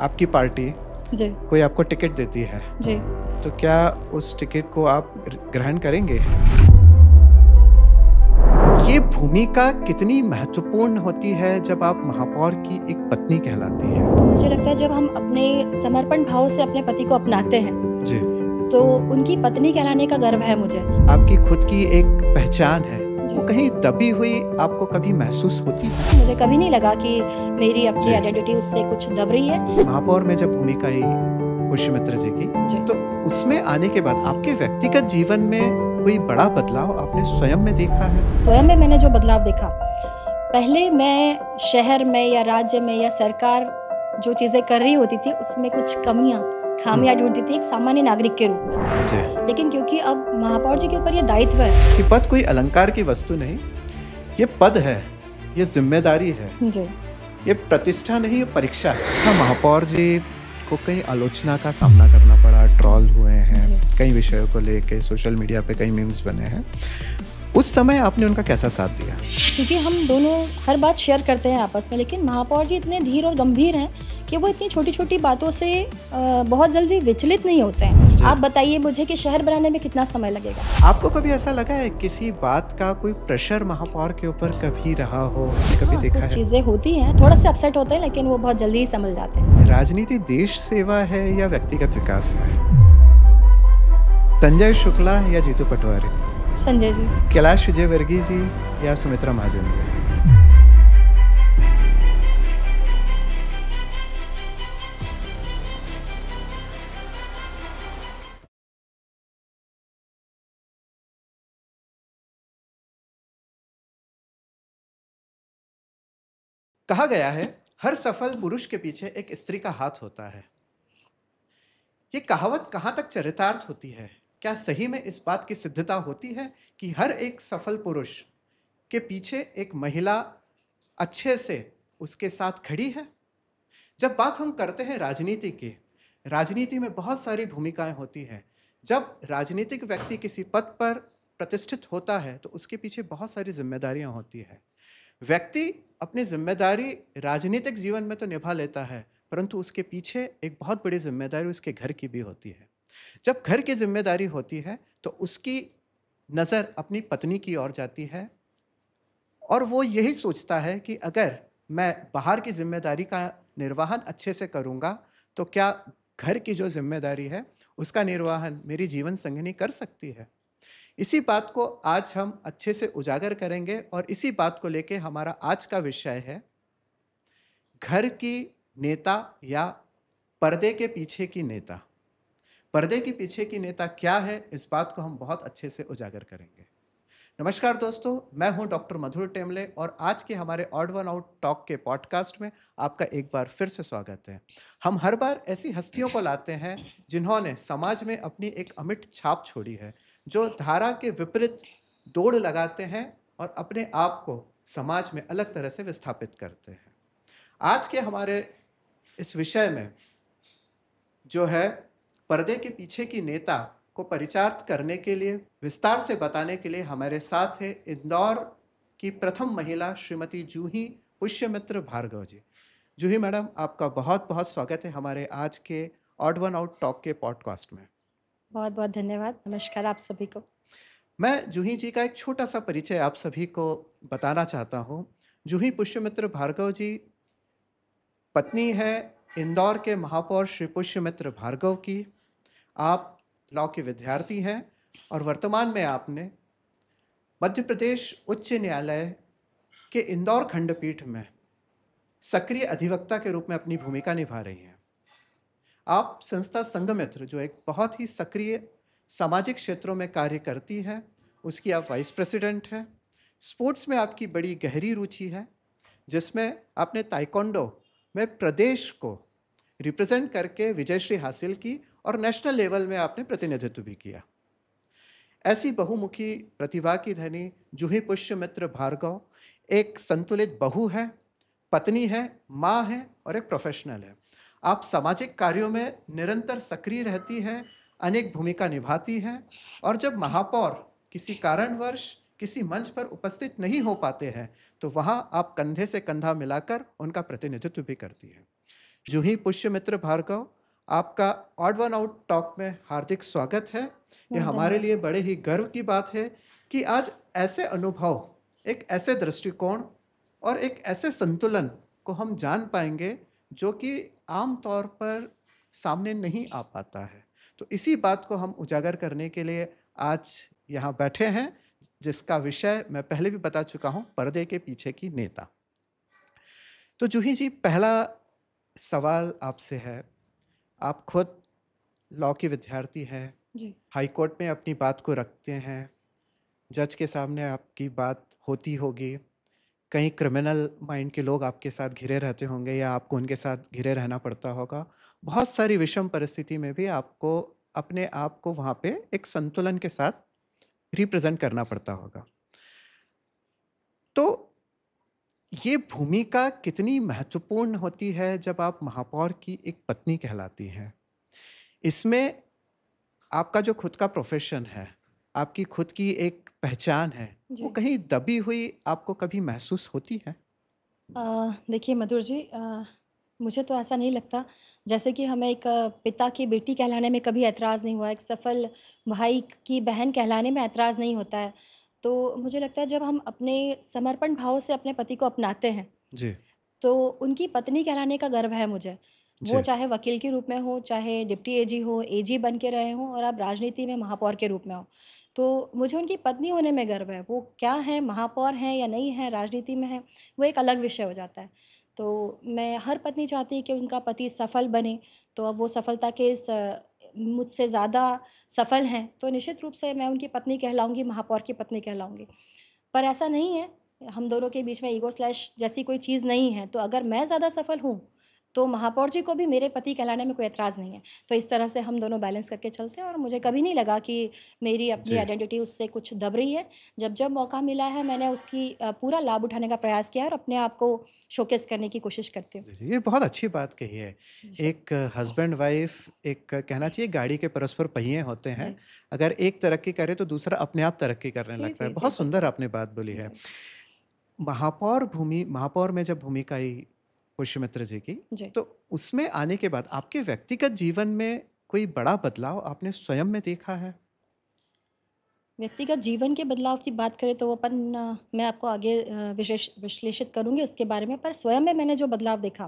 आपकी पार्टी जी कोई आपको टिकट देती है जी तो क्या उस टिकट को आप ग्रहण करेंगे? ये भूमिका कितनी महत्वपूर्ण होती है जब आप महापौर की एक पत्नी कहलाती हैं? मुझे लगता है जब हम अपने समर्पण भाव से अपने पति को अपनाते हैं जी, तो उनकी पत्नी कहलाने का गर्व है मुझे। आपकी खुद की एक पहचान है, जी। वो कहीं दबी हुई आपको कभी महसूस होती है? मुझे कभी नहीं लगा कि मेरी जी। अपनी आइडेंटिटी उससे कुछ दब रही है। महापौर में जब भूमिका आई पुष्यमित्र जी की, जी। तो उसमें आने के बाद आपके व्यक्तिगत जीवन में कोई बड़ा बदलाव आपने स्वयं में देखा है? स्वयं में मैंने जो बदलाव देखा, पहले मैं शहर में या राज्य में या सरकार जो चीज़ें कर रही होती थी उसमें कुछ खामियां ढूंढती थी एक सामान्य नागरिक के रूप में। जी। लेकिन क्योंकि अब महापौर जी के ऊपर ये दायित्व है। कि पद कोई अलंकार की वस्तु नहीं, ये पद है, ये जिम्मेदारी है, जी ये प्रतिष्ठा नहीं, ये परीक्षा है। हाँ, महापौर जी को कई आलोचना का सामना करना पड़ा, ट्रॉल हुए हैं, कई विषयों को लेके सोशल मीडिया पे कई मीम्स बने हैं। उस समय आपने उनका कैसा साथ दिया? क्योंकि हम दोनों हर बात शेयर करते हैं आपस में, लेकिन महापौर जी इतने धीर और गंभीर हैं कि वो इतनी छोटी छोटी बातों से बहुत जल्दी विचलित नहीं होते हैं। आप बताइए मुझे कि शहर बनाने में कितना समय लगेगा। आपको कभी ऐसा लगा है किसी बात का कोई प्रेशर महापौर के ऊपर कभी रहा हो, कभी हाँ, देखा कुछ है? चीज़ें होती हैं, थोड़ा सा अपसेट होते हैं, लेकिन वो बहुत जल्दी ही संभल जाते हैं। राजनीति देश सेवा है या व्यक्तिगत विकास है? संजय शुक्ला या जीतू पटवारी? संजय जी। कैलाश विजयवर्गीय जी या सुमित्रा महाजन जी? कहा गया है हर सफल पुरुष के पीछे एक स्त्री का हाथ होता है। ये कहावत कहाँ तक चरितार्थ होती है? क्या सही में इस बात की सिद्धता होती है कि हर एक सफल पुरुष के पीछे एक महिला अच्छे से उसके साथ खड़ी है? जब बात हम करते हैं राजनीति की, राजनीति में बहुत सारी भूमिकाएं होती हैं। जब राजनीतिक व्यक्ति किसी पद पर प्रतिष्ठित होता है तो उसके पीछे बहुत सारी जिम्मेदारियां होती है। व्यक्ति अपनी जिम्मेदारी राजनीतिक जीवन में तो निभा लेता है, परंतु उसके पीछे एक बहुत बड़ी जिम्मेदारी उसके घर की भी होती है। जब घर की जिम्मेदारी होती है तो उसकी नज़र अपनी पत्नी की ओर जाती है और वो यही सोचता है कि अगर मैं बाहर की जिम्मेदारी का निर्वहन अच्छे से करूँगा तो क्या घर की जो जिम्मेदारी है उसका निर्वहन मेरी जीवन संगिनी कर सकती है। इसी बात को आज हम अच्छे से उजागर करेंगे और इसी बात को लेके हमारा आज का विषय है घर की नेता या पर्दे के पीछे की नेता। पर्दे के पीछे की नेता क्या है, इस बात को हम बहुत अच्छे से उजागर करेंगे। नमस्कार दोस्तों, मैं हूं डॉक्टर मधुर टेमले और आज के हमारे ऑड वन आउट टॉक के पॉडकास्ट में आपका एक बार फिर से स्वागत है। हम हर बार ऐसी हस्तियों को लाते हैं जिन्होंने समाज में अपनी एक अमिट छाप छोड़ी है, जो धारा के विपरीत दौड़ लगाते हैं और अपने आप को समाज में अलग तरह से विस्थापित करते हैं। आज के हमारे इस विषय में जो है पर्दे के पीछे की नेता को परिचारित करने के लिए, विस्तार से बताने के लिए हमारे साथ है इंदौर की प्रथम महिला श्रीमती जूही पुष्यमित्र भार्गव जी। जूही मैडम, आपका बहुत बहुत स्वागत है हमारे आज के ऑड वन आउट टॉक के पॉडकास्ट में। बहुत बहुत धन्यवाद। नमस्कार आप सभी को। मैं जूही जी का एक छोटा सा परिचय आप सभी को बताना चाहता हूँ। जूही पुष्यमित्र भार्गव जी पत्नी है इंदौर के महापौर श्री पुष्यमित्र भार्गव की। आप लॉ के विद्यार्थी हैं और वर्तमान में आपने मध्य प्रदेश उच्च न्यायालय के इंदौर खंडपीठ में सक्रिय अधिवक्ता के रूप में अपनी भूमिका निभा रही हैं। आप संस्था संघमित्र, जो एक बहुत ही सक्रिय सामाजिक क्षेत्रों में कार्य करती है, उसकी आप वाइस प्रेसिडेंट हैं। स्पोर्ट्स में आपकी बड़ी गहरी रुचि है, जिसमें आपने ताइक्वांडो में प्रदेश को रिप्रेजेंट करके विजयश्री हासिल की और नेशनल लेवल में आपने प्रतिनिधित्व भी किया। ऐसी बहुमुखी प्रतिभा की धनी जूही पुष्यमित्र भार्गव एक संतुलित बहू है, पत्नी है, माँ है और एक प्रोफेशनल है। आप सामाजिक कार्यों में निरंतर सक्रिय रहती हैं, अनेक भूमिका निभाती हैं और जब महापौर किसी कारणवश किसी मंच पर उपस्थित नहीं हो पाते हैं तो वहाँ आप कंधे से कंधा मिलाकर उनका प्रतिनिधित्व भी करती हैं। जूही पुष्यमित्र भार्गव, आपका ऑड वन आउट टॉक में हार्दिक स्वागत है। ये हमारे धन्यवाद। लिए बड़े ही गर्व की बात है कि आज ऐसे अनुभव, एक ऐसे दृष्टिकोण और एक ऐसे संतुलन को हम जान पाएंगे जो कि आम तौर पर सामने नहीं आ पाता है। तो इसी बात को हम उजागर करने के लिए आज यहाँ बैठे हैं, जिसका विषय मैं पहले भी बता चुका हूँ, पर्दे के पीछे की नेता। तो जूही जी, पहला सवाल आपसे है। आप खुद लॉ की विद्यार्थी हैं, जी। हाई कोर्ट में अपनी बात को रखते हैं, जज के सामने आपकी बात होती होगी, कहीं क्रिमिनल माइंड के लोग आपके साथ घिरे रहते होंगे या आपको उनके साथ घिरे रहना पड़ता होगा। बहुत सारी विषम परिस्थिति में भी आपको अपने आप को वहाँ पे एक संतुलन के साथ रिप्रेजेंट करना पड़ता होगा। तो ये भूमिका कितनी महत्वपूर्ण होती है जब आप महापौर की एक पत्नी कहलाती हैं? इसमें आपका जो खुद का प्रोफेशन है, आपकी खुद की एक पहचान है, वो जी। कहीं दबी हुई आपको कभी महसूस होती है? देखिए मधुर जी, मुझे तो ऐसा नहीं लगता। जैसे कि हमें एक पिता की बेटी कहलाने में कभी ऐतराज़ नहीं हुआ, एक सफल भाई की बहन कहलाने में ऐतराज़ नहीं होता है। तो मुझे लगता है जब हम अपने समर्पण भाव से अपने पति को अपनाते हैं, जी, तो उनकी पत्नी कहलाने का गर्व है मुझे। वो जी, चाहे वकील के रूप में हो, चाहे डिप्टी एजी हो, एजी बन के रहे हों और अब राजनीति में महापौर के रूप में हो। तो मुझे उनकी पत्नी होने में गर्व है। वो क्या हैं, महापौर हैं या नहीं हैं, राजनीति में हैं, वो एक अलग विषय हो जाता है। तो मैं हर पत्नी चाहती है कि उनका पति सफल बने, तो अब वो सफलता के इस मुझसे ज़्यादा सफल हैं, तो निश्चित रूप से मैं उनकी पत्नी कहलाऊँगी, महापौर की पत्नी कहलाऊँगी। पर ऐसा नहीं है, हम दोनों के बीच में ईगो स्लैश जैसी कोई चीज़ नहीं है। तो अगर मैं ज़्यादा सफल हूँ, तो महापौर जी को भी मेरे पति कहलाने में कोई ऐतराज़ नहीं है। तो इस तरह से हम दोनों बैलेंस करके चलते हैं और मुझे कभी नहीं लगा कि मेरी अपनी जी, आइडेंटिटी उससे कुछ दब रही है। जब-जब मौका मिला है, मैंने उसकी पूरा लाभ उठाने का प्रयास किया है और अपने आप को शोकेस करने की कोशिश करती हूँ। जी, जी, ये बहुत अच्छी बात कही है। जी, एक हस्बैंड वाइफ, एक कहना चाहिए गाड़ी के परस्पर पहिए होते हैं। जी। अगर एक तरक्की करे तो दूसरा अपने आप तरक्की करने जी, लगता है। जी, जी, बहुत सुंदर बिल्कुल। आपने बात बोली है। जी, महापौर में जब भूमिका आई पुष्यमित्र जी की, जी। तो उसमें आने के बाद आपके व्यक्तिगत जीवन में कोई बड़ा बदलाव आपने स्वयं में देखा है? व्यक्तिगत जीवन के बदलाव की बात करें तो वो मैं आपको आगे विशेष विश्लेषित करूँगी उसके बारे में। पर स्वयं में मैंने जो बदलाव देखा,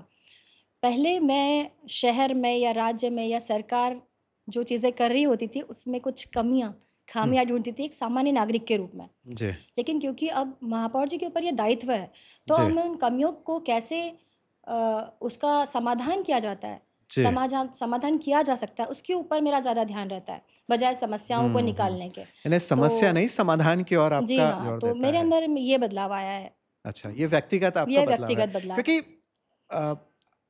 पहले मैं शहर में या राज्य में या सरकार जो चीज़ें कर रही होती थी, उसमें कुछ कमियाँ, हुँ, खामियाँ ढूँढती थी एक सामान्य नागरिक के रूप में। जी, लेकिन क्योंकि अब महापौर जी के ऊपर ये दायित्व है, तो जी, हमें उन कमियों को कैसे उसका समाधान किया जाता है, जी। समाधान किया जा सकता है, उसके ऊपर मेरा ज़्यादा ध्यान रहता है, बजाय समस्याओं को हुँ। निकालने के। यानी समस्या तो नहीं, समाधान की ओर जी आपका हाँ, जोर तो देता मेरे है। अंदर ये बदलाव आया है, अच्छा, ये व्यक्तिगत आपका ये बदलाव है। व्यक्तिगत बदलाव है। क्योंकि अ,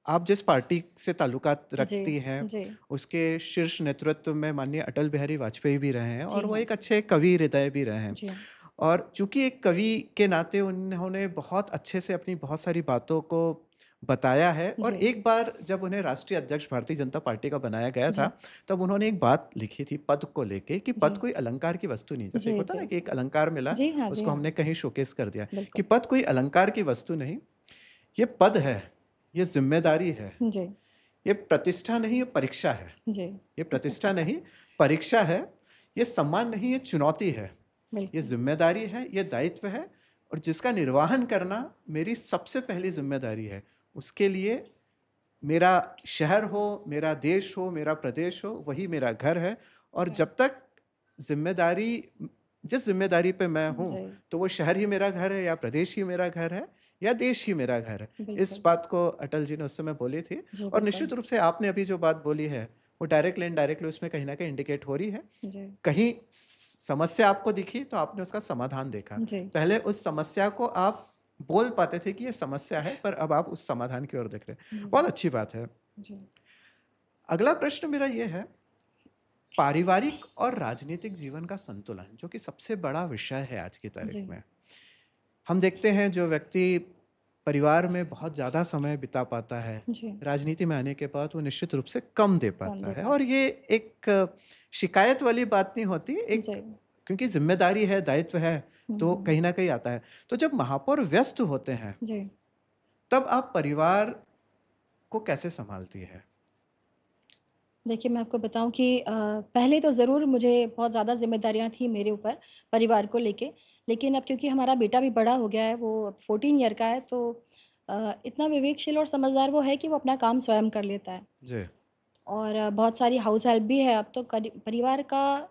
आप जिस पार्टी से ताल्लुकात जी, रखती हैं, जी। उसके शीर्ष नेतृत्व में माननीय अटल बिहारी वाजपेयी भी रहे हैं जी और वो हाँ, एक जी। अच्छे कवि हृदय भी रहे हैं। जी हाँ। और चूँकि एक कवि के नाते उन्होंने बहुत अच्छे से अपनी बहुत सारी बातों को बताया है और जी, एक बार जब उन्हें राष्ट्रीय अध्यक्ष भारतीय जनता पार्टी का बनाया गया था, जी, तब उन्होंने एक बात लिखी थी पद को लेके कि पद जी, कोई अलंकार की वस्तु नहीं। जैसे एक जी, होता है ना जी। कि एक अलंकार मिला, जी हाँ, जी उसको हाँ, हमने कहीं शोकेस कर दिया, कि बिल्कुल। पद कोई अलंकार की वस्तु नहीं, ये पद है, ये ज़िम्मेदारी है, जी, ये प्रतिष्ठा नहीं, ये परीक्षा है। जी, ये प्रतिष्ठा नहीं, परीक्षा है, ये सम्मान नहीं, ये चुनौती है, ये बिल्कुल। ज़िम्मेदारी है, ये दायित्व है और जिसका निर्वहन करना मेरी सबसे पहली ज़िम्मेदारी है। उसके लिए मेरा शहर हो, मेरा देश हो, मेरा प्रदेश हो, वही मेरा घर है और जी, जब तक ज़िम्मेदारी जिस ज़िम्मेदारी पे मैं हूँ, जी, तो वो शहर ही मेरा घर है या प्रदेश ही मेरा घर है या देश ही मेरा घर है। इस बिल्कुल। बात को अटल जी ने उस समय बोली थी जी, और बिल्कुल। निश्चित रूप से आपने अभी जो बात बोली है, वो डायरेक्टली इनडायरेक्टली उसमें कहीं न कहीं इंडिकेट हो रही है। जी, कहीं समस्या आपको दिखी तो आपने उसका समाधान देखा। जी, पहले उस समस्या को आप बोल पाते थे कि ये समस्या है, पर अब आप उस समाधान की ओर देख रहे हैं। जी, बहुत अच्छी बात है। जी, अगला प्रश्न मेरा ये है, पारिवारिक और राजनीतिक जीवन का संतुलन, जो कि सबसे बड़ा विषय है आज की तारीख जी, में। हम देखते हैं जो व्यक्ति परिवार में बहुत ज़्यादा समय बिता पाता है, जी, राजनीति में आने के बाद वो निश्चित रूप से कम दे कौन पाता दे है पाता और ये एक शिकायत वाली बात नहीं होती, है? एक जी, क्योंकि ज़िम्मेदारी है, दायित्व है, तो हुँ, कहीं न कहीं आता है। तो जब महापौर व्यस्त होते हैं, जी, तब आप परिवार को कैसे संभालती है? देखिए, मैं आपको बताऊँ कि पहले तो ज़रूर मुझे बहुत ज़्यादा ज़िम्मेदारियाँ थी मेरे ऊपर, परिवार को लेके। लेकिन अब क्योंकि हमारा बेटा भी बड़ा हो गया है, वो अब 14 ईयर का है, तो इतना विवेकशील और समझदार वो है कि वो अपना काम स्वयं कर लेता है। जी। और बहुत सारी हाउस हेल्प भी है, अब तो परिवार का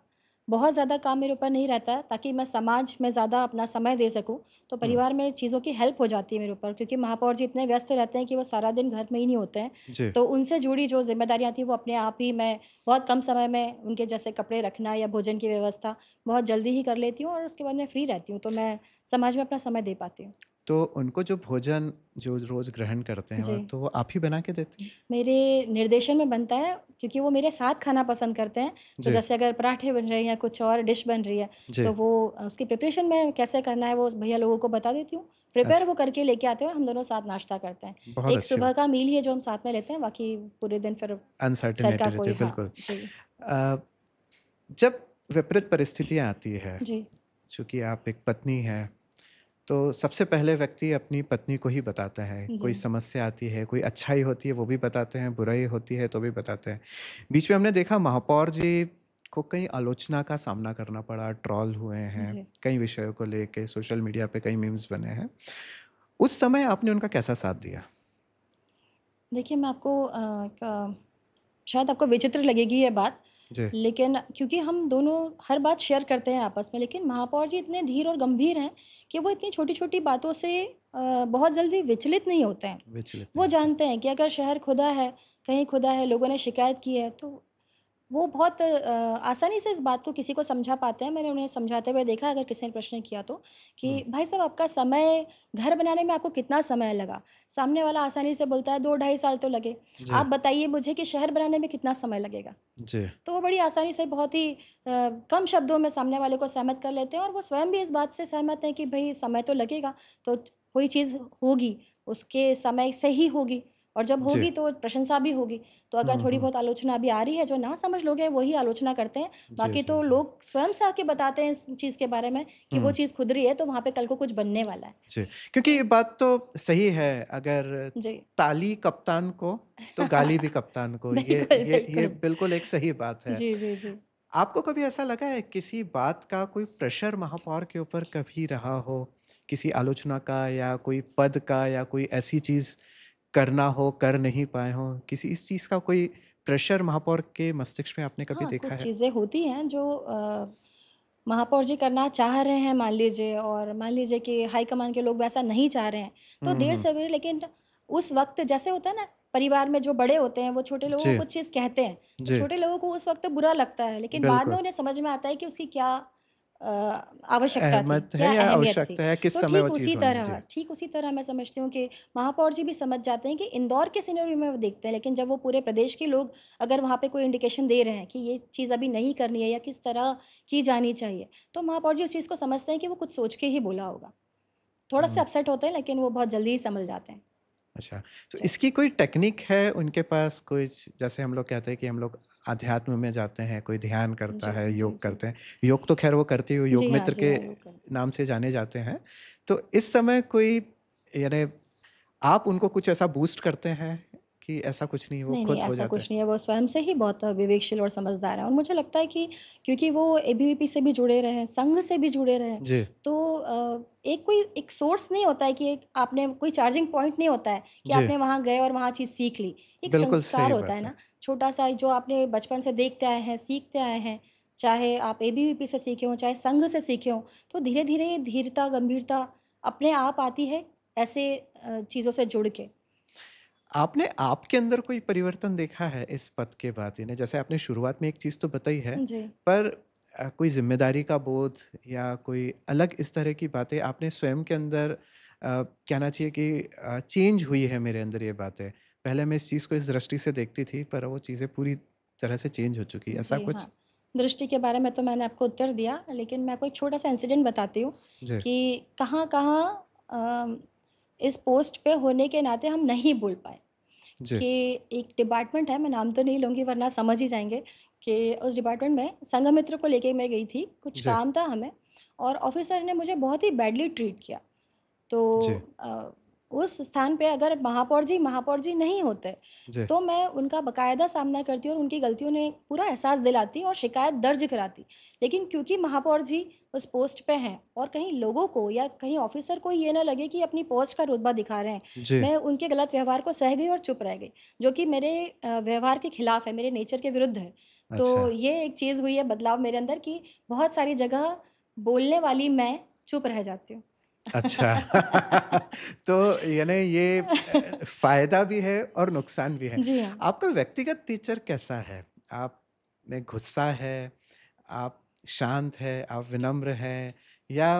बहुत ज़्यादा काम मेरे ऊपर नहीं रहता है, ताकि मैं समाज में ज़्यादा अपना समय दे सकूं। तो हुँ। परिवार में चीज़ों की हेल्प हो जाती है मेरे ऊपर, क्योंकि महापौर जी इतने व्यस्त रहते हैं कि वो सारा दिन घर में ही नहीं होते हैं। जी। तो उनसे जुड़ी जो जिम्मेदारियां थी वो अपने आप ही मैं बहुत कम समय में, उनके जैसे कपड़े रखना या भोजन की व्यवस्था, बहुत जल्दी ही कर लेती हूँ और उसके बाद मैं फ्री रहती हूँ, तो मैं समाज में अपना समय दे पाती हूँ। तो उनको जो भोजन जो रोज़ ग्रहण करते हैं जी। वो तो वो आप ही बना के देती हैं? मेरे निर्देशन में बनता है, क्योंकि वो मेरे साथ खाना पसंद करते हैं। तो जी। जैसे अगर पराठे बन रहे हैं या कुछ और डिश बन रही है, जी। तो वो उसकी प्रिपरेशन में कैसे करना है वो भैया लोगों को बता देती हूँ। प्रिपेयर अच्छा, वो करके लेके आते हैं और हम दोनों साथ नाश्ता करते हैं। बहुत एक अच्छी सुबह बात। का मील ही है जो हम साथ में लेते हैं, बाकी पूरे दिन फिर सर का अनसर्टेनिटी रहती कोई, है, हाँ, बिल्कुल। जी। अ, जब विपरीत परिस्थितियाँ आती है, जी, चूँकि आप एक पत्नी हैं, तो सबसे पहले व्यक्ति अपनी पत्नी को ही बताता है। जी, कोई समस्या आती है, कोई अच्छाई होती है वो भी बताते हैं, बुराई होती है तो भी बताते हैं। बीच में हमने देखा महापौर जी को कई आलोचना का सामना करना पड़ा, ट्रोल हुए हैं, जी। कई विषयों को लेके सोशल मीडिया पे कई मीम्स बने हैं। उस समय आपने उनका कैसा साथ दिया? देखिए, मैं आपको शायद आपको विचित्र लगेगी ये बात, जी। लेकिन क्योंकि हम दोनों हर बात शेयर करते हैं आपस में, लेकिन महापौर जी इतने धीर और गंभीर हैं कि वो इतनी छोटी-छोटी बातों से बहुत जल्दी विचलित नहीं होते हैं। विचलित नहीं वो होते। जानते हैं कि अगर शहर खुदा है, कहीं खुदा है, लोगों ने शिकायत की है, तो वो बहुत आसानी से इस बात को किसी को समझा पाते हैं। मैंने उन्हें समझाते हुए देखा, अगर किसी ने प्रश्न किया तो, हुँ। कि भाई साहब, आपका समय, घर बनाने में आपको कितना समय लगा? सामने वाला आसानी से बोलता है 2 ढाई साल तो लगे। जी। आप बताइए मुझे कि शहर बनाने में कितना समय लगेगा? जी। तो वो बड़ी आसानी से, बहुत ही कम शब्दों में सामने वाले को सहमत कर लेते हैं और वो स्वयं भी इस बात से सहमत हैं कि भई समय तो लगेगा, तो कोई चीज़ होगी, उसके समय से ही होगी, और जब जी। होगी तो प्रशंसा भी होगी। तो अगर हुँ, थोड़ी हुँ। बहुत आलोचना अभी आ रही है, जो ना समझ लोग हैं वही आलोचना करते हैं, जी, बाकी जी, तो जी। लोग स्वयं से आके बताते हैं इस चीज़ के बारे में कि वो हुँ। चीज़ खुद रही है, तो वहाँ पे कल को कुछ बनने वाला है। जी, क्योंकि ये तो बात तो सही है, अगर जी। ताली कप्तान को, तो गाली भी कप्तान को, ये बिल्कुल, ये ये बिल्कुल। बिल्कुल एक सही बात है। जी, जी, जी। आपको कभी ऐसा लगा है किसी बात का कोई प्रेशर महापौर के ऊपर कभी रहा हो? किसी आलोचना का या कोई पद का या कोई ऐसी चीज़ करना हो, कर नहीं पाए हों? किसी इस चीज़ का कोई प्रेशर महापौर के मस्तिष्क में आपने कभी हाँ, देखा कुछ है? चीज़ें होती हैं जो महापौर जी करना चाह रहे हैं मान लीजिए, और मान लीजिए कि हाईकमान के लोग वैसा नहीं चाह रहे हैं, तो हुँ, देर हुँ। सवेर, लेकिन उस वक़्त जैसे होता है ना, परिवार में जो बड़े होते हैं वो छोटे लोगों को जी, कुछ चीज़ कहते हैं, तो जी, छोटे लोगों को उस वक़्त बुरा लगता है, लेकिन बाद में बिल्कुल। उन्हें समझ में आता है कि उसकी क्या आवश्यकता थी, अहमियत है क्या या अहमियत थी। आवश्यकता है, किस तो समय वो चीज़ होनी है? जी। ठीक उसी तरह मैं समझती हूँ कि महापौर जी भी समझ जाते हैं कि इंदौर के सिनेरियो में वो देखते हैं, लेकिन जब वो पूरे प्रदेश के लोग अगर वहाँ पे कोई इंडिकेशन दे रहे हैं कि ये चीज़ अभी नहीं करनी है या किस तरह की जानी चाहिए, तो महापौर जी उस चीज़ को समझते हैं कि वो कुछ सोच के ही बोला होगा। थोड़ा-सा हुँ। अपसेट होते हैं, लेकिन वो बहुत जल्दी ही सँभल जाते हैं। अच्छा, तो जी। इसकी कोई टेक्निक है उनके पास कुछ, जैसे हम लोग कहते हैं कि हम लोग अध्यात्म में जाते हैं, कोई ध्यान करता जी, है, जी, योग जी। करते हैं। योग तो ख़ैर वो करती हुई योग मित्र जी के हाँ, योग करते हैं। नाम से जाने जाते हैं। तो इस समय कोई, यानी आप उनको कुछ ऐसा बूस्ट करते हैं कि ऐसा कुछ नहीं, वो नहीं, नहीं, खुद हो ऐसा जाते हैं? कुछ नहीं है, वो स्वयं से ही बहुत विवेकशील और समझदार हैं, और मुझे लगता है कि क्योंकि वो एबीवीपी से भी जुड़े रहे हैं, संघ से भी जुड़े रहे हैं, जी, तो एक कोई एक सोर्स नहीं होता है कि एक आपने कोई चार्जिंग पॉइंट नहीं होता है कि जी, आपने वहाँ गए और वहाँ चीज़ सीख ली। एक बिल्कुल संस्कार सही होता है बात है। ना, छोटा-सा जो आपने बचपन से देखते आए हैं, सीखते आए हैं, चाहे आप एबीवीपी से सीखे हों, चाहे संघ से सीखे हों, तो धीरे-धीरे धीरता, गंभीरता अपने आप आती है ऐसे चीज़ों से जुड़ के। आपने आपके अंदर कोई परिवर्तन देखा है इस पद के बाद? यानी जैसे आपने शुरुआत में एक चीज़ तो बताई है, जी। पर कोई ज़िम्मेदारी का बोध या कोई अलग इस तरह की बातें आपने स्वयं के अंदर, कहना चाहिए कि चेंज हुई है मेरे अंदर ये बातें। पहले मैं इस चीज़ को इस दृष्टि से देखती थी, पर वो चीज़ें पूरी तरह से चेंज हो चुकी है। ऐसा जी कुछ? हाँ, दृष्टि के बारे में तो मैंने आपको उत्तर दिया, लेकिन मैं आपको एक छोटा-सा इंसिडेंट बताती हूँ जी, कि कहाँ-कहाँ इस पोस्ट पे होने के नाते हम नहीं बोल पाए। जी, कि एक डिपार्टमेंट है, मैं नाम तो नहीं लूँगी वरना समझ ही जाएँगे, कि उस डिपार्टमेंट में संघमित्र को लेके मैं गई थी, कुछ जी, काम था हमें, और ऑफ़िसर ने मुझे बहुत ही बैडली ट्रीट किया। तो जी, अ, उस स्थान पे अगर महापौर जी नहीं होते जी। तो मैं उनका बाकायदा सामना करती और उनकी गलतियों ने पूरा एहसास दिलाती और शिकायत दर्ज कराती। लेकिन क्योंकि महापौर जी उस पोस्ट पे हैं और कहीं लोगों को या कहीं ऑफिसर को ये ना लगे कि अपनी पोस्ट का रुतबा दिखा रहे हैं, जी। मैं उनके गलत व्यवहार को सह गई और चुप रह गई, जो कि मेरे व्यवहार के खिलाफ है, मेरे नेचर के विरुद्ध है। अच्छा। तो ये एक चीज़ हुई है बदलाव मेरे अंदर कि बहुत सारी जगह बोलने वाली मैं चुप रह जाती हूँ। अच्छा। तो यानी ये फ़ायदा भी है और नुकसान भी है। जी हाँ। आपका व्यक्तिगत नेचर कैसा है? आप में गुस्सा है, आप शांत हैं, आप विनम्र हैं या